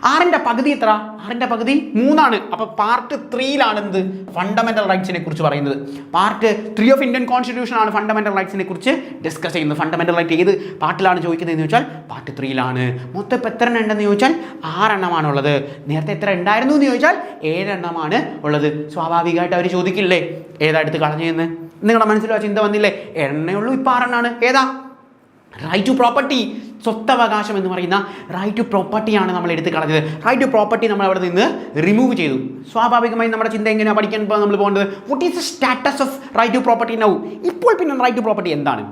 A: 6ന്റെ പകുതി എത്ര? 6ന്റെ പകുതി 3 ആണ്. അപ്പോൾ പാർട്ട് 3ലാണ് എന്ത്? ഫണ്ടമെന്റൽ റൈറ്റ്സിനെ കുറിച്ച് പറയുന്നത്. പാർട്ട് 3 ഓഫ് ഇന്ത്യൻ കോൺസ്റ്റിറ്റ്യൂഷൻ ആണ് ഫണ്ടമെന്റൽ റൈറ്റ്സിനെ കുറിച്ച് ഡിസ്കസ് ചെയ്യുന്നത്. ഫണ്ടമെന്റൽ റൈറ്റ് ഏത് പാർട്ടിലാണ് ചോദിക്കുന്നതെന്ന് ചോദിച്ചാൽ പാർട്ട് 3ലാണ്. മൊത്തം ഇപ്പോൾ എത്ര എണ്ണം ഉണ്ടെന്ന് ചോദിച്ചാൽ 6 എണ്ണമാണുള്ളത്. നേരത്തെ എത്ര ഉണ്ടായിരുന്നു എന്ന് ചോദിച്ചാൽ 7 എണ്ണമാണ് ഉള്ളത്. സ്വാഭാവികമായിട്ട് അവർ ചോദിക്കില്ലേ ഏതാ എടുത്ത് കളഞ്ഞെന്ന്? നിങ്ങളുടെ മനസ്സിൽ ആ ചിന്ത വന്നില്ലേ? എണ്ണേ ഉള്ളൂ, ഇപ്പോൾ 6 എണ്ണമാണ്. ഏതാ? റൈറ്റ് ടു പ്രോപ്പർട്ടി, സ്വത്തവകാശം എന്ന് പറയുന്ന റൈറ്റ് ടു പ്രോപ്പർട്ടിയാണ് നമ്മൾ എടുത്ത് കളഞ്ഞത്. റൈറ്റ് ടു പ്രോപ്പർട്ടി നമ്മൾ അവിടെ നിന്ന് റിമൂവ് ചെയ്തു. സ്വാഭാവികമായി നമ്മുടെ ചിന്ത എങ്ങനെയാണ് പഠിക്കാൻ നമ്മൾ പോകേണ്ടത്? What is the status of right to property now? ഇപ്പോൾ പിന്നെ റൈറ്റ് ടു പ്രോപ്പർട്ടി എന്താണ്?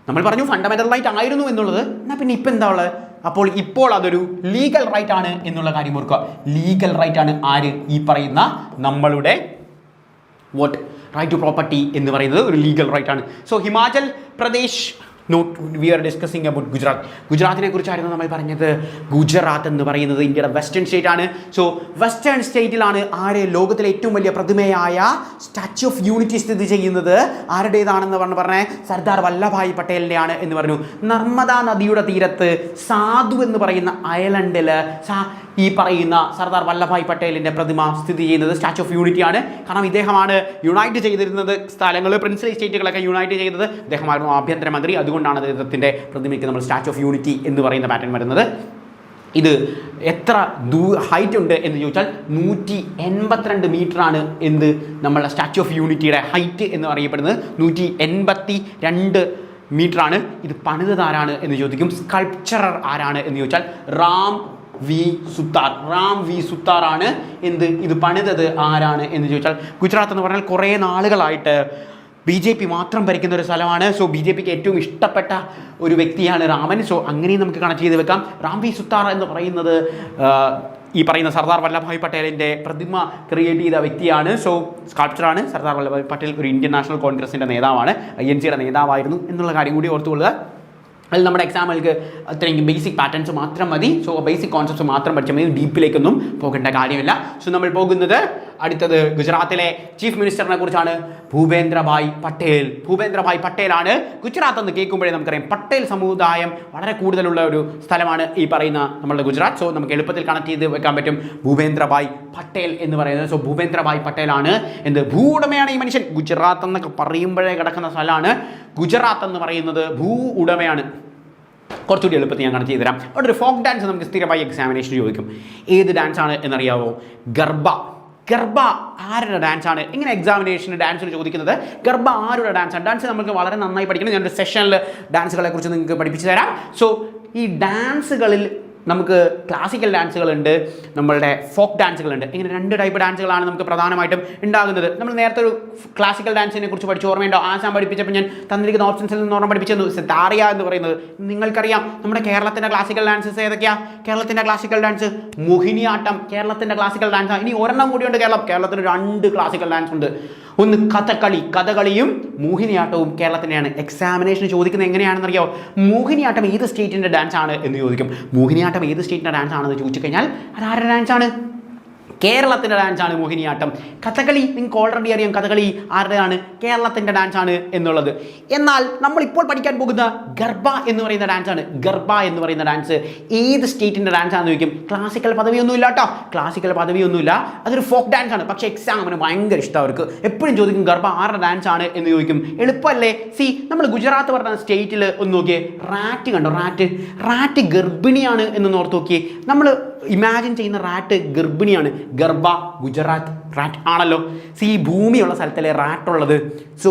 A: നമ്മൾ പറഞ്ഞു ഫണ്ടമെന്റൽ റൈറ്റ് ആയിരുന്നു എന്നുള്ളത്. എന്നാൽ പിന്നെ ഇപ്പം എന്താ ഉള്ളത്? അപ്പോൾ ഇപ്പോൾ അതൊരു ലീഗൽ റൈറ്റ് ആണ് എന്നുള്ള കാര്യം ഓർക്കുക. ലീഗൽ റൈറ്റ് ആണ് ആര്? ഈ പറയുന്ന നമ്മളുടെ വാട്ട് റൈറ്റ് ടു പ്രോപ്പർട്ടി എന്ന് പറയുന്നത് ഒരു ലീഗൽ റൈറ്റ് ആണ്. So Himachal Pradesh, we are discussing about Gujarat. ഗുജറാത്തിനെ കുറിച്ചായിരുന്നു നമ്മൾ പറഞ്ഞത്. ഗുജറാത്ത് എന്ന് പറയുന്നത് ഇന്ത്യയുടെ വെസ്റ്റേൺ സ്റ്റേറ്റ് ആണ്. സോ വെസ്റ്റേൺ സ്റ്റേറ്റിലാണ് ലോകത്തിലെ ഏറ്റവും വലിയ പ്രതിമയായ സ്റ്റാച്യു ഓഫ് യൂണിറ്റി സ്ഥിതി ചെയ്യുന്നത്. ആരുടേതാണെന്ന് പറഞ്ഞേ? സർദാർ വല്ലഭായ് പട്ടേലിൻ്റെ ആണ് എന്ന് പറഞ്ഞു. നർമ്മദ നദിയുടെ തീരത്ത് സാധു എന്ന് പറയുന്ന ഐലൻഡിൽ ഈ പറയുന്ന സർദാർ വല്ലഭായ് പട്ടേലിൻ്റെ പ്രതിമ സ്ഥിതി ചെയ്യുന്നത് സ്റ്റാച്യു ഓഫ് യൂണിറ്റി ആണ്. കാരണം ഇദ്ദേഹമാണ് യുണൈറ്റ് ചെയ്തിരുന്നത് സ്ഥലങ്ങൾ, പ്രിൻസിലി സ്റ്റേറ്റുകളൊക്കെ യുണൈറ്റ് ചെയ്തത് ഇദ്ദേഹമായിരുന്നു ആഭ്യന്തരമന്ത്രി. അതുകൊണ്ടാണ് അദ്ദേഹത്തിൻ്റെ പ്രതിമയ്ക്ക് നമ്മൾ സ്റ്റാച്യു ഓഫ് യൂണിറ്റി എന്ന് പറയുന്ന പാറ്റേൺ വരുന്നത്. ഇത് എത്ര ഹൈറ്റ് ഉണ്ട് എന്ന് ചോദിച്ചാൽ 182 മീറ്ററാണ് എന്ത് നമ്മളുടെ സ്റ്റാച്യു ഓഫ് യൂണിറ്റിയുടെ ഹൈറ്റ് എന്ന് അറിയപ്പെടുന്നത്. 182 മീറ്ററാണ്. ഇത് പണിതത് ആരാണ് എന്ന് ചോദിക്കും. സ്കൾപ്ചറർ ആരാണ് എന്ന് ചോദിച്ചാൽ റാം വി സുത്താർ ആണ് എന്ത് ഇത് പണിതത് ആരാണ് എന്ന് ചോദിച്ചാൽ. ഗുജറാത്ത് എന്ന് പറഞ്ഞാൽ കുറേ നാളുകളായിട്ട് BJP മാത്രം ഭരിക്കുന്ന ഒരു സ്ഥലമാണ്. സോ BJPക്ക് ഏറ്റവും ഇഷ്ടപ്പെട്ട ഒരു വ്യക്തിയാണ് രാമൻ. സോ അങ്ങനെയും നമുക്ക് കണക്ട് ചെയ്ത് വെക്കാം. റാം വി സുത്താർ എന്ന് പറയുന്നത് ഈ പറയുന്ന സർദാർ വല്ലഭായ് പട്ടേലിൻ്റെ പ്രതിമ ക്രിയേറ്റ് ചെയ്ത വ്യക്തിയാണ്. സോ സ്കൾപ്ചറാണ്. സർദാർ വല്ലഭായ് പട്ടേൽ ഒരു ഇന്ത്യൻ നാഷണൽ കോൺഗ്രസിൻ്റെ നേതാവാണ്, INCയുടെ നേതാവായിരുന്നു എന്നുള്ള കാര്യം കൂടി ഓർത്തുകൊള്ളുക. അതിൽ നമ്മുടെ എക്സാമുകൾക്ക് അത്രയും ബേസിക് പാറ്റേൺസ് മാത്രം മതി. സോ ബേസിക് കോൺസെപ്റ്റ്സ് മാത്രം പഠിച്ചാൽ മതി, ഡീപ്പിലേക്കൊന്നും പോകേണ്ട കാര്യമില്ല. സോ നമ്മൾ പോകുന്നത് അടുത്തത് ഗുജറാത്തിലെ ചീഫ് മിനിസ്റ്ററിനെ കുറിച്ചാണ്. ഭൂപേന്ദ്രഭായ് പട്ടേലാണ്. ഗുജറാത്ത് എന്ന് കേൾക്കുമ്പോഴേ നമുക്കറിയാം പട്ടേൽ സമുദായം വളരെ കൂടുതലുള്ള ഒരു സ്ഥലമാണ് ഈ പറയുന്ന നമ്മളുടെ ഗുജറാത്ത്. സോ നമുക്ക് എളുപ്പത്തിൽ കണക്ട് ചെയ്ത് വെക്കാൻ പറ്റും ഭൂപേന്ദ്രഭായ് പട്ടേൽ എന്ന് പറയുന്നത്. സോ ഭൂപേന്ദ്രഭായ് പട്ടേലാണ് എന്ത് ഭൂ ഉടമയാണ് ഈ മനുഷ്യൻ. ഗുജറാത്ത് എന്നൊക്കെ പറയുമ്പോഴേ കിടക്കുന്ന സ്ഥലമാണ് ഗുജറാത്ത് എന്ന് പറയുന്നത്. ഭൂ ഉടമയാണ്. കുറച്ചുകൂടി എളുപ്പത്തിൽ ഞാൻ കണക്ട് ചെയ്ത് തരാം. അവിടെ ഒരു ഫോക്ക് ഡാൻസ് നമുക്ക് സ്ഥിരമായി എക്സാമിനേഷൻ ചോദിക്കും. ഏത് ഡാൻസാണ് എന്നറിയാവോ? ഗർഭ ആരുടെ ഡാൻസാണ്? ഇങ്ങനെ എക്സാമിനേഷന് ഡാൻസിന് ചോദിക്കുന്നത് ഗർഭ ആരുടെ ഡാൻസാണ്? ഡാൻസ് നമുക്ക് വളരെ നന്നായി പഠിക്കണം. ഞാനൊരു സെഷനിൽ ഡാൻസുകളെ കുറിച്ച് നിങ്ങൾക്ക് പഠിപ്പിച്ചു തരാം. സോ ഈ ഡാൻസുകളിൽ നമുക്ക് ക്ലാസിക്കൽ ഡാൻസുകളുണ്ട്, നമ്മളുടെ ഫോക്ക് ഡാൻസുകളുണ്ട്. ഇങ്ങനെ 2 ടൈപ്പ് ഡാൻസുകളാണ് നമുക്ക് പ്രധാനമായിട്ടും ഉണ്ടാകുന്നത്. നമ്മൾ നേരത്തെ ഒരു ക്ലാസിക്കൽ ഡാൻസിനെ കുറിച്ച് പഠിച്ച് ഓർമ്മയുണ്ടോ? ആസാം പഠിപ്പിച്ചപ്പോൾ ഞാൻ തന്നിരിക്കുന്ന ഓപ്ഷൻസിൽ നിന്ന് ഓർമ്മ പഠിപ്പിച്ചു. സിതാറിയ എന്ന് പറയുന്നത് നിങ്ങൾക്കറിയാം. നമ്മുടെ കേരളത്തിൻ്റെ ക്ലാസിക്കൽ ഡാൻസസ് ഏതൊക്കെയാണ്? കേരളത്തിൻ്റെ ക്ലാസിക്കൽ ഡാൻസ് മോഹിനിയാട്ടം കേരളത്തിൻ്റെ ക്ലാസിക്കൽ ഡാൻസാണ്. ഇനി ഒരെണ്ണം കൂടിയുണ്ട് കേരളത്തിന് 2 ക്ലാസിക്കൽ ഡാൻസ് ഉണ്ട്. ഒന്ന് കഥകളിയും മോഹിനിയാട്ടവും കേരളത്തിൻ്റെയാണ്. എക്സാമിനേഷൻ ചോദിക്കുന്നത് എങ്ങനെയാണെന്നറിയോ? മോഹിനിയാട്ടം ഏത് സ്റ്റേറ്റിൻ്റെ ഡാൻസ് ആണ് എന്ന് ചോദിക്കും. മോഹിനിയാട്ടം ഏത് സ്റ്റേറ്റിൻ്റെ ഡാൻസ് ആണെന്ന് ചോദിച്ചു കഴിഞ്ഞാൽ അത് ആരുടെ ഡാൻസ് ആണ്? കേരളത്തിൻ്റെ ഡാൻസാണ് മോഹിനിയാട്ടം. കഥകളി നിങ്ങൾക്ക് ഓൾറെഡി അറിയാം, കഥകളി ആരുടെയാണ്? കേരളത്തിൻ്റെ ഡാൻസാണ് എന്നുള്ളത്. എന്നാൽ നമ്മളിപ്പോൾ പഠിക്കാൻ പോകുന്ന ഗർഭ എന്ന് പറയുന്ന ഡാൻസാണ്. ഗർഭ എന്ന് പറയുന്ന ഡാൻസ് ഏത് സ്റ്റേറ്റിൻ്റെ ഡാൻസാണെന്ന് ചോദിക്കും. ക്ലാസിക്കൽ പദവിയൊന്നുമില്ല കേട്ടോ, ക്ലാസിക്കൽ പദവിയൊന്നുമില്ല. അതൊരു ഫോക്ക് ഡാൻസാണ്. പക്ഷേ എക്സാമിന് ഭയങ്കര ഇഷ്ടം അവർക്ക്. എപ്പോഴും ചോദിക്കും ഗർഭ ആരുടെ ഡാൻസാണ് എന്ന് ചോദിക്കും. എളുപ്പമല്ലേ? നമ്മൾ ഗുജറാത്ത് പറഞ്ഞ സ്റ്റേറ്റിൽ ഒന്ന് നോക്കിയേ, റാറ്റ് കണ്ടോ? റാറ്റ് ഗർഭിണിയാണ് എന്ന് ഓർത്ത് നോക്കിയേ. നമ്മൾ ഇമാജിൻ ചെയ്യുന്ന റാറ്റ് ഗർഭിണിയാണ്. ഗർഭ ഗുജറാത്ത് റാറ്റ് ആണല്ലോ. ഭൂമിയുള്ള സ്ഥലത്തല്ലേ റാറ്റുള്ളത്.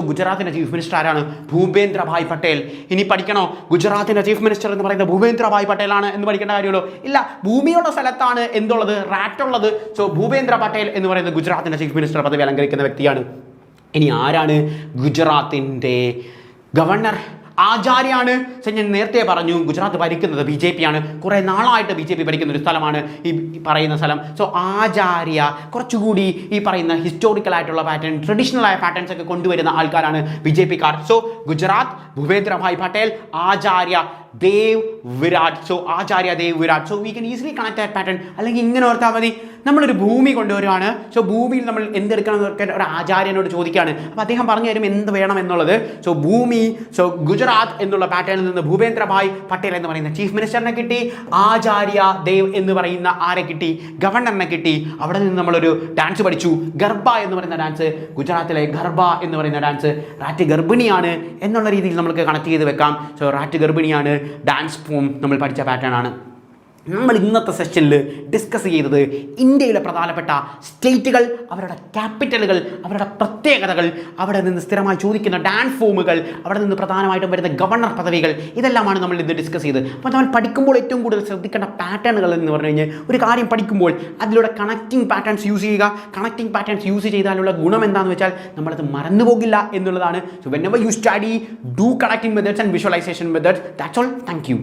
A: ഗുജറാത്തിൻ്റെ ചീഫ് മിനിസ്റ്റർ ആരാണ്? ഭൂപേന്ദ്ര ഭായ് പട്ടേൽ. ഇനി പഠിക്കണോ ഗുജറാത്തിൻ്റെ ചീഫ് മിനിസ്റ്റർ എന്ന് പറയുന്നത് ഭൂപേന്ദ്ര ഭായ് പട്ടേലാണ് എന്ന് പഠിക്കേണ്ട കാര്യമുള്ളൂ? ഇല്ല, ഭൂമിയുള്ള സ്ഥലത്താണ് എന്തുള്ളത്? റാറ്റുള്ളത്. ഭൂപേന്ദ്ര പട്ടേൽ എന്ന് പറയുന്നത് ഗുജറാത്തിൻ്റെ ചീഫ് മിനിസ്റ്റർ പദവി അലങ്കരിക്കുന്ന വ്യക്തിയാണ്. ഇനി ആരാണ് ഗുജറാത്തിൻ്റെ ഗവർണർ? ആചാര്യാണ്. ഞാൻ നേരത്തെ പറഞ്ഞു ഗുജറാത്ത് ഭരിക്കുന്നത് BJP ആണ്. കുറേ നാളായിട്ട് BJP ഭരിക്കുന്ന ഒരു സ്ഥലമാണ് ഈ പറയുന്ന സ്ഥലം. ആചാര്യ കുറച്ചുകൂടി ഈ പറയുന്ന ഹിസ്റ്റോറിക്കൽ ആയിട്ടുള്ള പാറ്റേൺ, ട്രഡീഷണൽ ആയ പാറ്റേൺസ് ഒക്കെ കൊണ്ടുവരുന്ന ആൾക്കാരാണ് BJP-കാർ. Gujarat Bhupendra Bhai Patel, Acharya Dev Virat. Acharya Dev Virat. We can easily connect that pattern. അല്ലെങ്കിൽ ഇങ്ങനെ ഓർത്താൽ മതി, നമ്മളൊരു ഭൂമി കൊണ്ടുവരുവാണ്. ഭൂമിയിൽ നമ്മൾ എന്തെടുക്കണം എന്നൊക്കെ ഒരു ആചാര്യനോട് ചോദിക്കുകയാണ്. അപ്പോൾ അദ്ദേഹം പറഞ്ഞു തരും എന്ത് വേണം എന്നുള്ളത്. ഭൂമി ഗുജറാത്ത് എന്നുള്ള പാറ്റേണിൽ നിന്ന് ഭൂപേന്ദ്ര ഭായ് പട്ടേൽ എന്ന് പറയുന്ന ചീഫ് മിനിസ്റ്ററിനെ കിട്ടി. ആചാര്യ ദേവ് എന്ന് പറയുന്ന ആരെ കിട്ടി? ഗവർണറിനെ കിട്ടി. അവിടെ നിന്ന് നമ്മളൊരു ഡാൻസ് പഠിച്ചു, ഗർഭ എന്ന് പറയുന്ന ഡാൻസ്. ഗുജറാത്തിലെ ഗർഭ എന്ന് പറയുന്ന ഡാൻസ് റാറ്റ് ഗർഭിണിയാണ് എന്നുള്ള രീതിയിൽ നമുക്ക് കണക്ട് ചെയ്ത് വെക്കാം. റാറ്റ് ഗർഭിണിയാണ് ഡാൻസ് ഫോം നമ്മൾ പഠിച്ച പാറ്റേൺ ആണ്. നമ്മൾ ഇന്നത്തെ സെഷനിൽ ഡിസ്കസ് ചെയ്തത് ഇന്ത്യയിലെ പ്രധാനപ്പെട്ട സ്റ്റേറ്റുകൾ, അവരുടെ ക്യാപിറ്റലുകൾ, അവരുടെ പ്രത്യേകതകൾ, അവിടെ നിന്ന് സ്ഥിരമായി ചോദിക്കുന്ന ഡാൻസ് ഫോമുകൾ, അവിടെ നിന്ന് പ്രധാനമായിട്ടും വരുന്ന ഗവർണർ പദവികൾ, ഇതെല്ലാമാണ് നമ്മൾ ഇന്ന് ഡിസ്കസ് ചെയ്തത്. അപ്പോൾ നമ്മൾ പഠിക്കുമ്പോൾ ഏറ്റവും കൂടുതൽ ശ്രദ്ധിക്കേണ്ട പാറ്റേണുകൾ എന്ന് പറഞ്ഞു കഴിഞ്ഞാൽ, ഒരു കാര്യം പഠിക്കുമ്പോൾ അതിലൂടെ കണക്റ്റിംഗ് പാറ്റേൺസ് യൂസ് ചെയ്യുക. കണക്റ്റിംഗ് പാറ്റേൺസ് യൂസ് ചെയ്താലുള്ള ഗുണം എന്താണെന്ന് വെച്ചാൽ നമ്മളത് മറന്നു പോകില്ല എന്നുള്ളതാണ്. whenever you study, do connecting methods and visualization methods. That's all. Thank you.